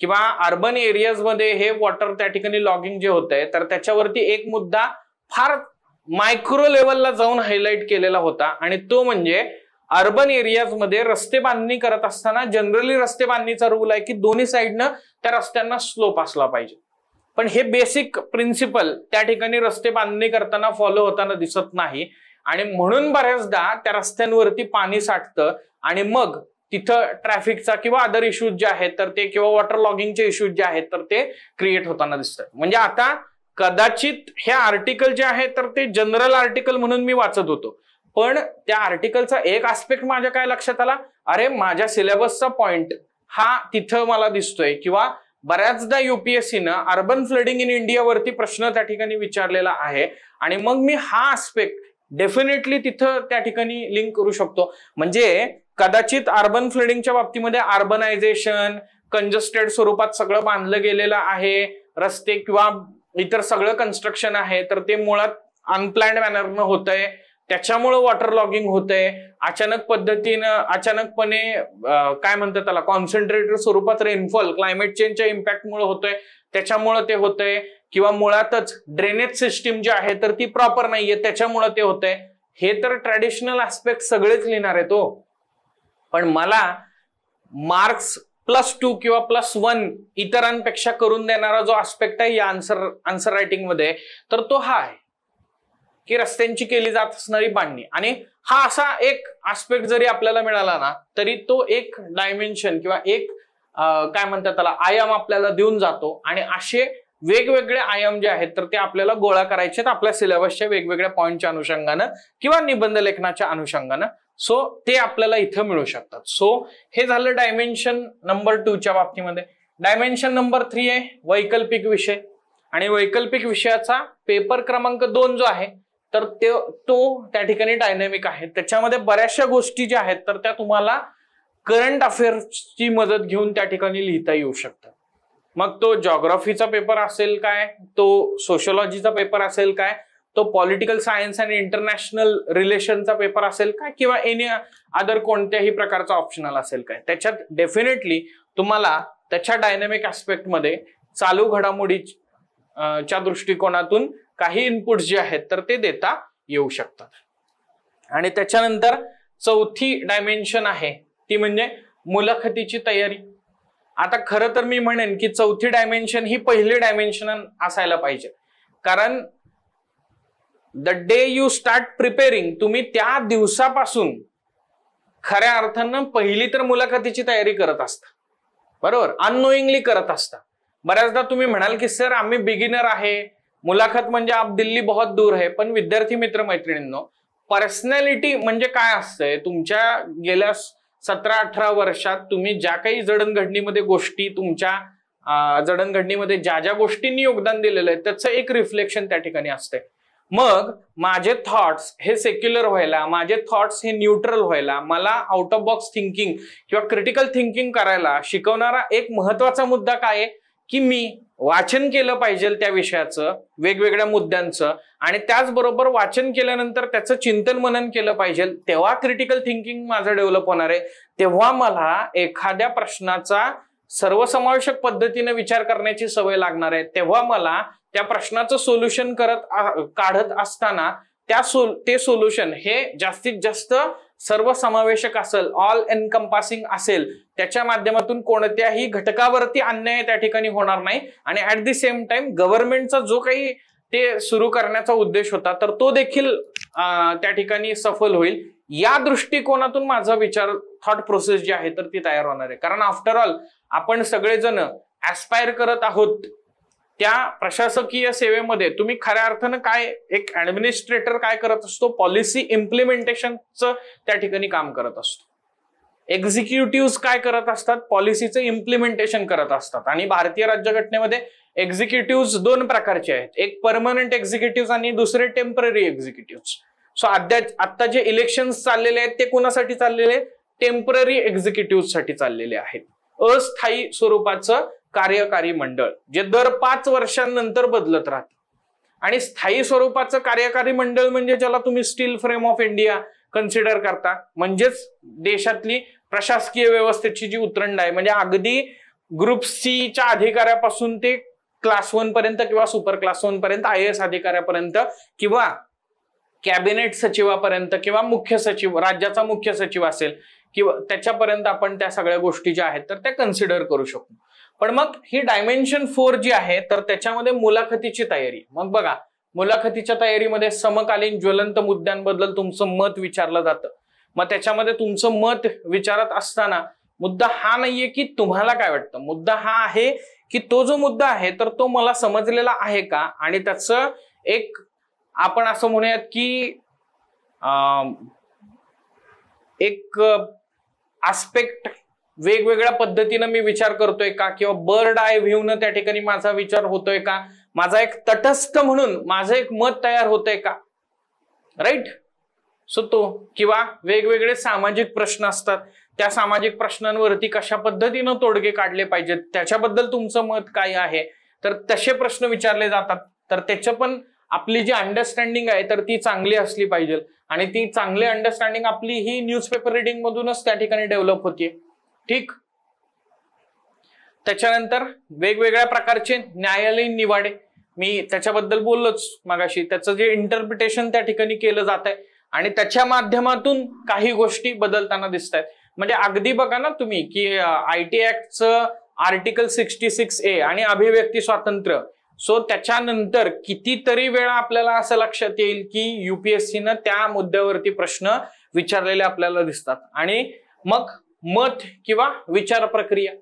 किंवा अर्बन एरियाज मध्ये हे वॉटर त्या ठिकाणी लॉगिंग जे होत आहे तर त्याच्यावरती एक मुद्दा फार मायक्रो लेवलला जाऊन हायलाइट केलेला होता आणि तो म्हणजे अर्बन एरियाज मध्ये रस्ते बांधणी करत असताना जनरली रस्ते बांधणीचा रूल आहे की दोन्ही साईडनं त्या रस्त्यांना स्लोप असला पाहिजे. पण हे बेसिक प्रिन्सिपल त्या ठिकाणी रस्ते बांधणी करताना फॉलो होताना दिसत नाही आणि म्हणून बऱ्याचदा त्या रस्त्यांवरती पाणी साठतं आणि मग तिथं ट्रॅफिकचा किंवा अदर इश्यूज जे आहेत तर ते किंवा वॉटर लॉगिंगचे इश्यूज जे आहेत तर ते क्रिएट होताना दिसतात. म्हणजे आता कदाचित हे आर्टिकल जे आहे तर ते जनरल आर्टिकल म्हणून मी वाचत होतो पण त्या आर्टिकलचा एक आस्पेक्ट माझ्या काय लक्षात आला, अरे माझ्या सिलेबसचा पॉइंट हा तिथं मला दिसतोय, किंवा बऱ्याचदा युपीएससीनं अर्बन फ्लडिंग इन इंडियावरती प्रश्न त्या ठिकाणी विचारलेला आहे, आणि मग मी हा आस्पेक्ट डेफिनेटली तिथं त्या ठिकाणी लिंक करू शकतो. म्हणजे कदाचित अर्बन फ्लडिंगच्या बाबतीमध्ये अर्बनायझेशन, कंजस्टेड स्वरूपात सगळं बांधलं गेलेलं आहे, रस्ते किंवा इतर सगळं कन्स्ट्रक्शन आहे, तर ते मुळात अनप्लॅन्ड मॅनरनं होतंय, त्याच्यामुळे वॉटर लॉगिंग होतंय, अचानकपणे काय म्हणतात त्याला, कॉन्सन्ट्रेटेड स्वरूपात रेनफॉल क्लायमेट चेंजच्या इम्पॅक्टमुळे होतोय, त्याच्यामुळे ते होतंय, किंवा मुळातच ड्रेनेज सिस्टीम जी आहे तर ती प्रॉपर नाहीये, त्याच्यामुळे ते होतंय. हे तर ट्रॅडिशनल आस्पेक्ट सगळेच लिहिणार आहे तो, पण मला मार्क्स +2 किंवा +1 इतरांपेक्षा करून देणारा जो आस्पेक्ट आहे या आन्सर रायटिंग मध्ये, तर तो हा आहे की रस्त्यांची केली जात असणारी बांधणी. आणि हा असा एक आस्पेक्ट जरी आपल्याला मिळाला ना, तरी तो एक डायमेन्शन किंवा एक काय म्हणतात त्याला, आयाम आपल्याला देऊन जातो. आणि असे वेगवेगळे आयाम जे आहेत तर ते आपल्याला गोळा करायचे आपल्या सिलेबसच्या वेगवेगळ्या पॉईंटच्या अनुषंगानं किंवा निबंध लेखनाच्या अनुषंगानं. सो ते आपल्याला इथं मिळू शकतात. सो हे झालं डायमेन्शन नंबर 2 च्या बाबतीमध्ये. डायमेन्शन नंबर 3 आहे वैकल्पिक विषय, आणि वैकल्पिक विषयाचा पेपर क्रमांक 2 जो आहे तर तो त्या ठिकाणी डायनॅमिक आहे. त्याच्यामध्ये बऱ्याचशा गोष्टी ज्या आहेत तर त्या तुम्हाला करंट अफेअर्सची मदत घेऊन त्या ठिकाणी लिहिता येऊ शकतात. मग तो जॉग्राफीचा पेपर असेल काय, तो सोशियोलॉजीचा पेपर असेल काय, तो पॉलिटिकल सायन्स आणि इंटरनॅशनल रिलेशनचा पेपर असेल काय, किंवा एनी अदर कोणत्याही प्रकारचा ऑप्शनल असेल काय, त्याच्यात डेफिनेटली तुम्हाला त्याच्या डायनॅमिक ऍस्पेक्टमध्ये चालू घडामोडीच्या दृष्टिकोनातून काही इनपुट्स जे आहेत तर ते देता येऊ शकतात. आणि त्याच्यानंतर चौथी डायमेन्शन आहे ती म्हणजे मुलाखतीची तयारी. आता खरं तर मी म्हणेन की चौथी डायमेन्शन ही पहिली डायमेन्शन असायला पाहिजे, कारण the day you start preparing, तुम्ही त्या दिवसापासून खऱ्या अर्थानं पहिली तर मुलाखतीची तयारी करत असता, बरोबर, अननोईंगली करत असता. बऱ्याचदा तुम्ही म्हणाल की सर आम्ही बिगिनर आहे, मुलाखत म्हणजे आप दिल्ली बहुत दूर है. पण विद्यार्थी मित्र मैत्रिणींनो, पर्सनॅलिटी म्हणजे काय असतंय, तुमच्या गेल्या 17-18 वर्षात तुम्ही ज्या काही जडणघडणीमध्ये गोष्टी, तुमच्या जडणघडणीमध्ये ज्या ज्या गोष्टींनी योगदान दिलेलं आहे त्याचं एक रिफ्लेक्शन त्या ठिकाणी असतंय. मग माझे थॉट्स हे सेक्युलर व्हायला, माझे थॉट्स हे न्यूट्रल व्हायला, मला आउट ऑफ बॉक्स थिंकिंग किंवा क्रिटिकल थिंकिंग करायला शिकवणारा एक महत्वाचा मुद्दा काय आहे की मी वाचन केलं पाहिजे त्या विषयाचं, वेगवेगळ्या मुद्द्यांचं, आणि त्याचबरोबर वाचन केल्यानंतर त्याचं चिंतन मनन केलं पाहिजे. तेव्हा क्रिटिकल थिंकिंग माझं डेव्हलप होणार आहे, तेव्हा मला एखाद्या प्रश्नाचा सर्वसमावेशक पद्धतीने विचार करण्याची सवय लागणार आहे, तेव्हा मला त्या प्रश्नाचं सोल्युशन काढत असताना ते सोल्युशन हे जास्तीत जास्त सर्वसमावेशक असेल, ऑल एनकम्पासिंग असेल, त्याच्या माध्यमातून कोणत्याही घटकावरती अन्याय त्या ठिकाणी होणार नाही, आणि ऍट द सेम टाइम गव्हर्नमेंटचा जो काही ते सुरू करण्याचा उद्देश होता तर तो देखील त्या ठिकाणी सफल होईल. या दृष्टिकोनातून माझा विचार, थॉट प्रोसेस जी आहे तर ती तयार होणार आहे. कारण आफ्टर ऑल आपण सगळेजण ऍस्पायर करत आहोत त्या प्रशासकीय सेवेमध्ये. तुम्ही खऱ्या अर्थानं काय, एक ऍडमिनिस्ट्रेटर काय करत असतो, पॉलिसी इम्प्लिमेंटेशनचं त्या ठिकाणी काम करत असतो. एक्झिक्युटिव्ह काय करत असतात, पॉलिसीचं इम्प्लिमेंटेशन करत असतात. आणि भारतीय राज्यघटनेमध्ये एक्झिक्युटिव्ह 2 प्रकारचे आहेत, एक परमनंट एक्झिक्युटिव्ह आणि दुसरे टेम्पररी एक्झिक्युटिव्ह. सो आता जे इलेक्शन्स चाललेले आहेत ते कोणासाठी चाललेले, टेम्पररी एक्झिक्युटिव्ह साठी चाललेले आहेत. अस्थायी स्वरूपाचं कार्यकारी मंडळ जे दर 5 वर्षांनंतर बदलत राहतं. आणि स्थायी स्वरूपाचं कार्यकारी मंडळ म्हणजे ज्याला तुम्ही steel frame of India consider करता, म्हणजेच देशातली प्रशासकीय व्यवस्थेची जी उतरंड आहे, म्हणजे अगदी ग्रुप सी च्या अधिकाऱ्यापासून ते क्लास 1 पर्यंत किंवा सुपर क्लास 1 पर्यंत, IAS अधिकाऱ्यापर्यंत किंवा कॅबिनेट सचिवापर्यंत किंवा मुख्य सचिव, राज्याचा मुख्य सचिव असेल किंवा त्याच्यापर्यंत आपण त्या सगळ्या गोष्टी ज्या आहेत तर त्या कन्सिडर करू शकतो. पण मग ही डायमेन्शन 4 जी आहे तर त्याच्यामध्ये मुलाखतीची तयारी. मग बघा, मुलाखतीच्या तयारीमध्ये समकालीन ज्वलंत मुद्द्यांबद्दल तुमचं मत विचारलं जातं. मग त्याच्यामध्ये तुमचं मत विचारत असताना मुद्दा हा नाहीये की तुम्हाला काय वाटतं, मुद्दा हा आहे की तो जो मुद्दा आहे तर तो मला समजलेला आहे का, आणि त्याचं एक आपण असं म्हणूयात की एक आस्पेक्ट वेगवेगळ्या पद्धतीनं मी विचार करतोय का, किंवा बर्ड आय व्ह्यूनं त्या ठिकाणी माझा विचार होतोय का, माझा एक तटस्थ म्हणून माझं एक मत तयार होतंय का, राईट. सो तो किंवा वेगवेगळे सामाजिक प्रश्न असतात, त्या सामाजिक प्रश्नांवरती कशा पद्धतीनं तोडगे काढले पाहिजेत त्याच्याबद्दल तुमचं मत काय आहे, तर तसे प्रश्न विचारले जातात. तर त्याचं पण आपली जी अंडरस्टँडिंग आहे तर ती चांगली असली पाहिजे, आणि ती चांगली अंडरस्टँडिंग आपली ही न्यूजपेपर रिडिंग मधूनच त्या ठिकाणी डेव्हलप होतीये. ठीक. त्याच्यानंतर वेगवेगळ्या प्रकारचे न्यायालयीन निवाडे, मी त्याच्याबद्दल बोललोच मगाशी. त्याचं जे इंटरप्रिटेशन त्या ठिकाणी केलं जात आहे आणि त्याच्या माध्यमातून काही गोष्टी बदलताना दिसत आहेत. म्हणजे अगदी बघा ना तुम्ही की IT ऍक्टचं आर्टिकल 66A आणि अभिव्यक्ती स्वातंत्र्य, सो त्याच्यानंतर कितीतरी वेळा आपल्याला असं लक्षात येईल की UPSCनं त्या मुद्द्यावरती प्रश्न विचारलेले आपल्याला दिसतात. आणि मग मत किंवा विचार प्रक्रिया,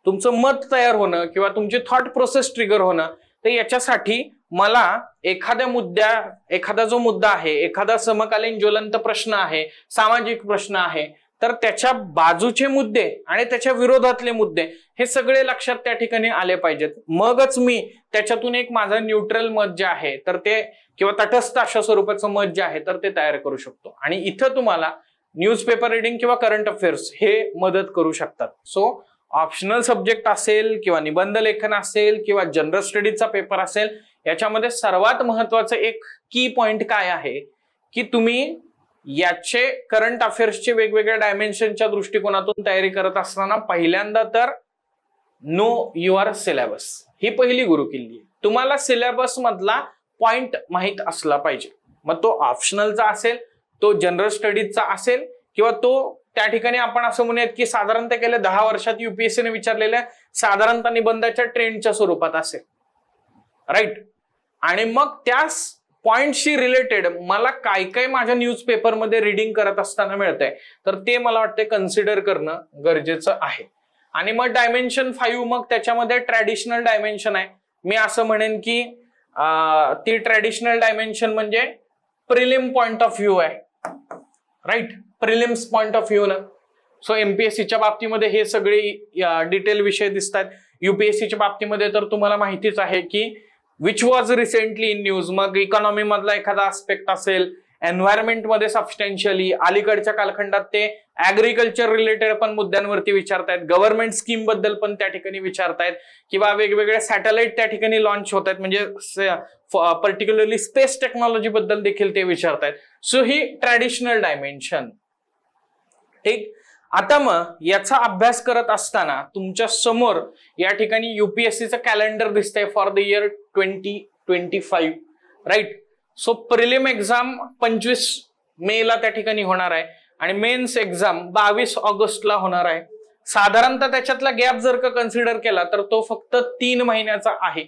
तुमचं मत तयार होणं किंवा तुमची थॉट प्रोसेस ट्रिगर होणं, तर याच्यासाठी मला एखादा जो मुद्दा आहे, एखादा समकालीन ज्वलंत प्रश्न आहे, सामाजिक प्रश्न आहे, तर त्याच्या बाजूचे मुद्दे आणि त्याच्या विरोधातले मुद्दे हे सगळे लक्षात त्या ठिकाणी आले पाहिजेत. मगच मी त्याच्यातून एक माझं न्यूट्रल मत जे आहे तर ते, किंवा तटस्थ अशा स्वरूपाचं मत जे आहे तर ते तयार करू शकतो. आणि इथं तुम्हाला न्यूजपेपर रिडिंग किंवा करंट अफेअर्स हे मदत करू शकतात. सो ऑप्शनल सब्जेक्ट असेल किंवा निबंध लेखन असेल किंवा जनरल स्टडीजचा पेपर असेल, याच्यामध्ये सर्वात महत्वाचं एक की पॉइंट काय आहे की तुम्ही याचे करंट अफेअर्सचे वेगवेगळ्या डायमेन्शनच्या दृष्टिकोनातून तयारी करत असताना पहिल्यांदा तर नो युअर सिलेबस ही पहिली गुरुकिल्ली. तुम्हाला सिलेबस मधला पॉइंट माहित असला पाहिजे. मग तो ऑप्शनलचा असेल, तो जनरल स्टडीजचा असेल, किंवा तो त्या ठिकाणी आपण असं म्हणूयात की साधारणतः गेल्या 10 वर्षात UPSCने विचारलेल्या साधारणतः निबंधाच्या ट्रेंडच्या स्वरूपात असेल, राईट. आणि मग त्या पॉइंटशी रिलेटेड मला काय काय माझ्या न्यूजपेपरमध्ये रिडिंग करत असताना मिळतंय, तर ते मला वाटतं कन्सिडर करणं गरजेचं आहे. आणि मग डायमेन्शन 5, मग त्याच्यामध्ये ट्रॅडिशनल डायमेन्शन आहे. मी असं म्हणेन की ती ट्रॅडिशनल डायमेन्शन म्हणजे प्रिलिम पॉइंट ऑफ व्ह्यू आहे, right. Prelims point of view ना. सो MPSCच्या बाबतीमध्ये हे सगळे डिटेल विषय दिसतात. UPSCच्या बाबतीमध्ये तर तुम्हाला माहितीच आहे की which was recently in news, मग इकॉनॉमी मधला एखादा आस्पेक्ट असेल, एन्व्हायरमेंट मध्ये सबस्टॅन्शियली, अलीकडच्या कालखंडात ते ऍग्रिकल्चर रिलेटेड पण मुद्द्यांवरती विचारतायत, गव्हर्नमेंट स्कीम बद्दल पण त्या ठिकाणी विचारतायत, किंवा वेगवेगळे सॅटेलाइट त्या ठिकाणी लॉन्च होत आहेत, म्हणजे पर्टिक्युलरली स्पेस टेक्नॉलॉजी बद्दल देखील ते विचारतायत. सो ही ट्रॅडिशनल डायमेन्शन. ठीक. आता मग याचा अभ्यास करत असताना तुमच्या समोर या ठिकाणी UPSCचं कॅलेंडर दिसतंय for the year 2025, right. So prelim exam 25 मेला त्या ठिकाणी होणार आहे आणि मेन्स एक्झाम 22 ऑगस्टला होणार आहे. साधारणतः त्याच्यातला गॅप जर का कन्सिडर केला तर तो फक्त 3 महिन्याचा आहे,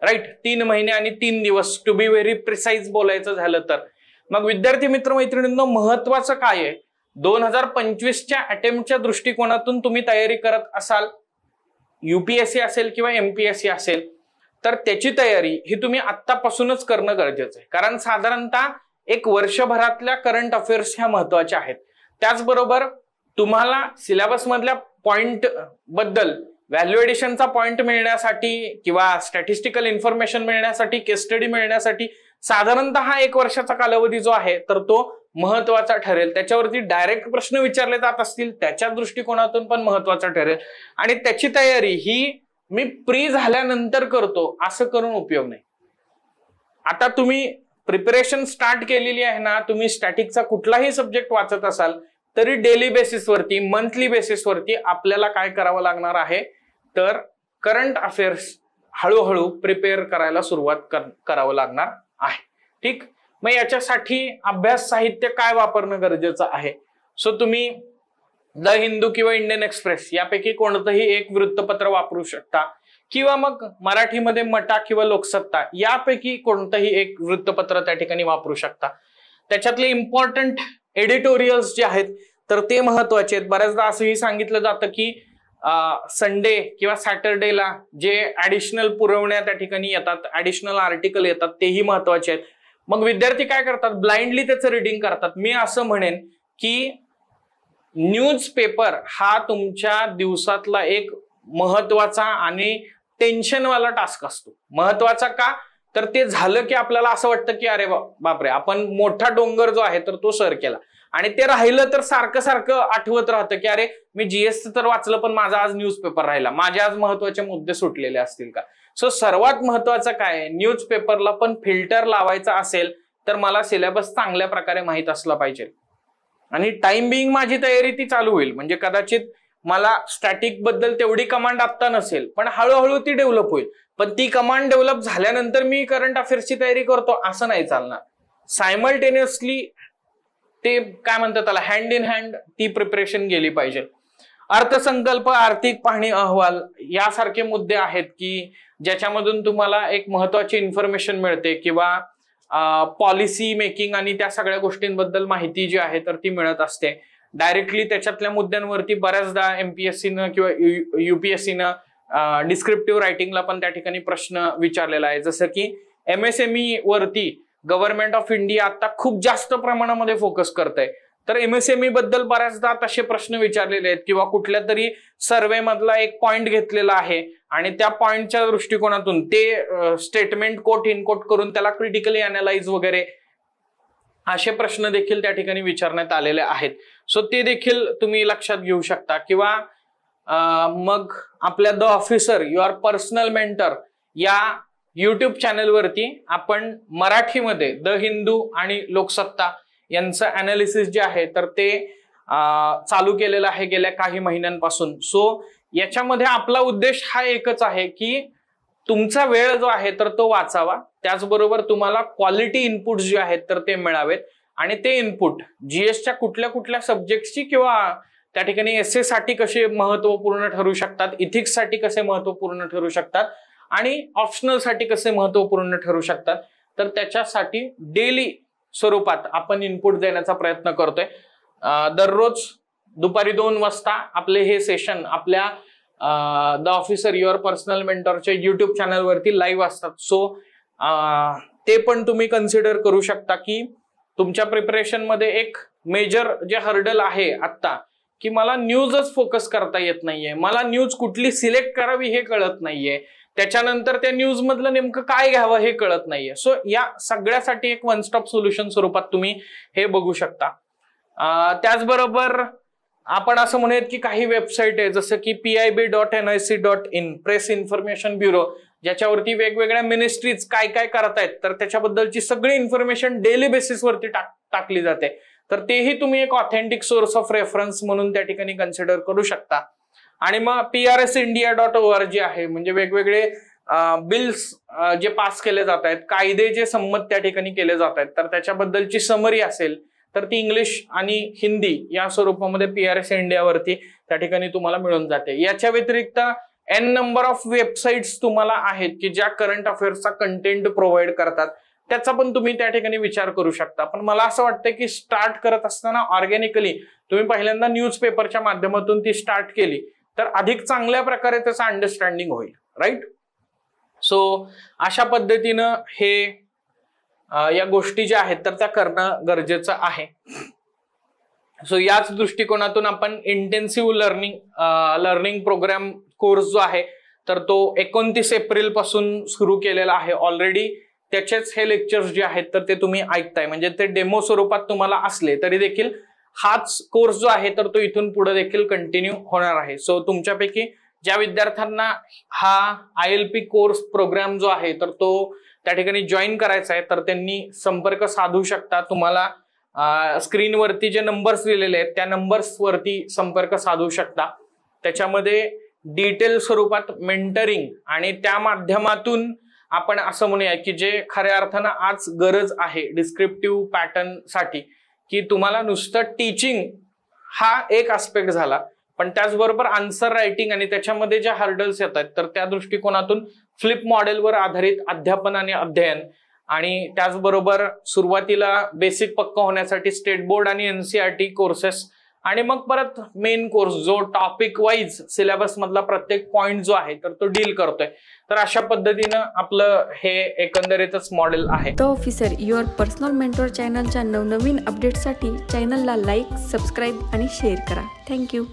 राईट. 3 महिने आणि 3 दिवस टू बी व्हेरी प्रिसाइज बोलायचं झालं तर. मग विद्यार्थी मित्र मैत्रिणींनो, महत्वाचं काय आहे, 2025च्या अटेम्प्टच्या दृष्टिकोनातून तुम्ही तयारी करत असाल, UPSC असेल किंवा MPSC असेल, तर त्याची तयारी ही तुम्ही आत्तापासूनच करणं गरजेचं आहे. कारण साधारणतः एक वर्षभरातल्या करंट अफेअर्स ह्या महत्वाच्या आहेत. त्याचबरोबर तुम्हाला सिलेबस मधल्या पॉइंट बद्दल व्हॅल्यू एडिशनचा पॉइंट मिळण्यासाठी किंवा स्टॅटिस्टिकल इन्फॉर्मेशन मिळण्यासाठी, केस स्टडी मिळण्यासाठी साधारणतः 1 वर्षाचा कालावधी जो आहे तर तो महत्वाचा ठरेल. त्याच्यावरती डायरेक्ट प्रश्न विचारले जात असतील त्याच्या दृष्टिकोनातून पण महत्वाचा ठरेल. आणि त्याची तयारी ही मी प्री झाल्यानंतर करतो असं करून उपयोग नाही. आता तुम्ही प्रिपरेशन स्टार्ट केलेली आहे ना, तुम्ही स्टॅटिकचा कुठलाही सब्जेक्ट वाचत असाल तरी डेली बेसिसवरती, मंथली बेसिसवरती आपल्याला काय करावं लागणार आहे, तर करंट अफेअर्स हळूहळू प्रिपेअर करायला सुरुवात करावं लागणार आहे. ठीक. मग याच्यासाठी अभ्यास साहित्य काय वापरणं गरजेचं आहे. सो तुम्ही द हिंदू किंवा इंडियन एक्सप्रेस यापैकी कोणतंही एक वृत्तपत्र वापरू शकता, किंवा मग मराठीमध्ये मटा किंवा लोकसत्ता यापैकी कोणतंही एक वृत्तपत्र त्या ठिकाणी वापरू शकता. त्याच्यातले इम्पॉर्टंट एडिटोरियल्स जे आहेत तर ते महत्वाचे आहेत. बऱ्याचदा असंही सांगितलं जातं की संडे किंवा सॅटरडेला जे ऍडिशनल पुरवण्या त्या ठिकाणी येतात, ऍडिशनल आर्टिकल येतात, तेही महत्वाचे आहेत. मग विद्यार्थी काय करतात, ब्लाइंडली त्याचं रिडिंग करतात. मी असं म्हणेन की न्यूजपेपर हा तुमच्या दिवसातला एक महत्वाचा आणि टेन्शनवाला टास्क असतो. महत्वाचा का, तर ते झालं की आपल्याला असं वाटतं की अरे बापरे, आपण मोठा डोंगर जो आहे तर तो सर केला. आणि ते राहिलं तर सारखं सारखं आठवत राहतं की अरे मी जीएसचं तर वाचलं पण माझा आज न्यूजपेपर राहिला, माझे आज महत्वाचे मुद्दे सुटलेले असतील का. सो सर्वात महत्वाचं काय आहे, न्यूजपेपरला पण फिल्टर लावायचा असेल तर मला सिलेबस चांगल्या प्रकारे माहित असला पाहिजे. आणि टाइम बिंग माझी तयारी ती चालू होईल. म्हणजे कदाचित मला स्टॅटिक बद्दल तेवढी कमांड आत्ता नसेल, पण हळूहळू ती डेव्हलप होईल. पण ती कमांड डेव्हलप झाल्यानंतर मी करंट अफेअर्सची तयारी करतो असं नाही चालणार. सायमल्टेनियसली ते काय म्हणतात त्याला, हँड इन हँड ती प्रिपरेशन गेली पाहिजे. अर्थसंकल्प, आर्थिक पाहणी अहवाल यासारखे मुद्दे आहेत की ज्याच्यामधून तुम्हाला एक महत्वाची इन्फॉर्मेशन मिळते किंवा पॉलिसी मेकिंग आणि त्या सगळ्या गोष्टींबद्दल माहिती जी आहे तर ती मिळत असते. डायरेक्टली त्याच्यातल्या मुद्द्यांवरती बऱ्याचदा एमपीएससीनं किंवा युपीएससीनं डिस्क्रिप्टिव्ह रायटिंगला पण त्या ठिकाणी प्रश्न विचारलेला आहे. जसं की एमएसएमई वरती गव्हर्नमेंट ऑफ इंडिया आता खूप जास्त प्रमाणामध्ये फोकस करत आहे. तर एमएसएमई बद्दल बऱ्याचदा तसे प्रश्न विचारलेले आहेत किंवा कुठल्या तरी सर्वे मधला एक पॉइंट घेतलेला आहे आणि त्या पॉइंटच्या दृष्टिकोनातून ते स्टेटमेंट कोट इनकोट करून त्याला क्रिटिकली अनालाइज वगैरे असे प्रश्न देखील त्या ठिकाणी विचारण्यात आलेले आहेत. सो ते देखील तुम्ही लक्षात घेऊ शकता. किंवा मग आपल्या the officer your personal mentor या युट्यूब चॅनलवरती आपण मराठीमध्ये द हिंदू आणि लोकसत्ता यांचं अनालिसिस जे आहे तर ते चालू केलेलं आहे गेल्या काही महिन्यांपासून. सो याच्यामध्ये आपला उद्देश हा एकच आहे की तुमचा वेळ जो आहे तर तो वाचावा, त्याचबरोबर तुम्हाला क्वालिटी इनपुट जे आहेत तर ते मिळावेत. आणि ते इनपुट जीएसच्या कुठल्या कुठल्या सब्जेक्टची किंवा त्या ठिकाणी एसए साठी कसे महत्वपूर्ण ठरू शकतात, इथिक्स साठी कसे महत्वपूर्ण ठरू शकतात आणि ऑप्शनल साठी कसे महत्वपूर्ण ठरू शकतात, तर त्याच्यासाठी डेली स्वरूपात आपण इनपुट देण्याचा प्रयत्न करतोय. दररोज दुपारी 2 वाजता आपले हे सेशन आपल्या द ऑफिसर युअर पर्सनल मेंटरच्या युट्यूब चॅनलवरती लाईव्ह असतात. सो ते पण तुम्ही कन्सिडर करू शकता की तुमच्या प्रिपरेशन मध्ये एक मेजर जे हर्डल आहे आता की मला न्यूजच फोकस करता येत नाहीये, मला न्यूज कुठली सिलेक्ट करावी हे कळत नाहीये, त्याच्यानंतर त्या न्यूज मधलं नेमकं काय घ्यावं हे कळत नाहीये. सो या सगळ्यासाठी एक वन स्टॉप सोल्युशन स्वरूपात तुम्ही हे बघू शकता. त्याचबरोबर आपण असं म्हणूयात की काही वेबसाईट आहे जसं की pib.nic.in प्रेस इन्फॉर्मेशन ब्युरो, ज्याच्यावरती वेगवेगळ्या मिनिस्ट्रीज काय काय करतायत तर त्याच्याबद्दलची सगळी इन्फॉर्मेशन डेली बेसिसवरती टाकली जाते. तर तेही तुम्ही एक ऑथेंटिक सोर्स ऑफ रेफरन्स म्हणून त्या ठिकाणी कन्सिडर करू शकता. आणि मग prsindia.org आहे, म्हणजे वेगवेगळे बिल्स जे पास केले जात आहेत, कायदे जे संमत त्या ठिकाणी केले जात आहेत तर त्याच्याबद्दलची समरी असेल तर ती इंग्लिश आणि हिंदी या स्वरूपामध्ये PRS इंडियावरती त्या ठिकाणी तुम्हाला मिळून जाते. याच्या व्यतिरिक्त एन नंबर ऑफ वेबसाईट्स तुम्हाला आहेत की ज्या करंट अफेअर्सचा कंटेंट प्रोव्हाइड करतात, त्याचा पण तुम्ही त्या ठिकाणी विचार करू शकता. पण मला असं वाटतं की स्टार्ट करत असताना ऑर्गॅनिकली तुम्ही पहिल्यांदा न्यूजपेपरच्या माध्यमातून ती स्टार्ट केली तर अधिक चांगल्या प्रकारे त्याचं अंडरस्टँडिंग होईल. राईट. सो अशा पद्धतीनं हे या गोष्टी ज्या आहेत तर त्या करणं गरजेचं आहे. सो याच दृष्टिकोनातून आपण इंटेन्सिव्ह लर्निंग प्रोग्राम कोर्स जो आहे तर तो 29 एप्रिल पासून सुरू केलेला आहे ऑलरेडी. त्याचेच हे लेक्चर्स जे आहेत तर ते तुम्ही ऐकताय, म्हणजे ते डेमो स्वरूपात तुम्हाला असले तरी देखील हाच कोर्स जो आहे तर तो इथून पुढे देखील कंटिन्यू होणार आहे. सो तुमच्यापैकी ज्या विद्यार्थ्यांना हा ILP कोर्स प्रोग्राम जो आहे तर तो त्या ठिकाणी जॉईन करायचा आहे तर त्यांनी संपर्क साधू शकता. तुम्हाला स्क्रीनवरती जे नंबर्स दिलेले आहेत त्या नंबर्स वरती संपर्क साधू शकता. त्याच्यामध्ये डिटेल स्वरूपात मेंटरिंग आणि त्या माध्यमातून आपण असं म्हणूया की जे खऱ्या अर्थानं आज गरज आहे डिस्क्रिप्टिव्ह पॅटर्न साठी, की तुम्हाला नुसतं टीचिंग हा एक आस्पेक्ट झाला, पण त्याचबरोबर आन्सर रायटिंग आणि त्याच्यामध्ये ज्या हर्डल्स येतात तर त्या दृष्टिकोनातून फ्लिप मॉडेलवर आधारित अध्यापन आणि अध्ययन, आणि त्याचबरोबर सुरुवातीला बेसिक पक्का होण्यासाठी स्टेट बोर्ड आणि NCERT कोर्सेस आणि मग परत मेन कोर्स जो टॉपिक वाईज सिलेबस मधला प्रत्येक पॉइंट जो आहे तर तो डील करतोय. तर अशा पद्धतीनं आपलं हे एकंदरीतच मॉडेल आहे. The officer your personal mentor चॅनलच्या नवनवीन अपडेटसाठी चॅनलला लाईक, सबस्क्राईब आणि शेअर करा. थँक्यू.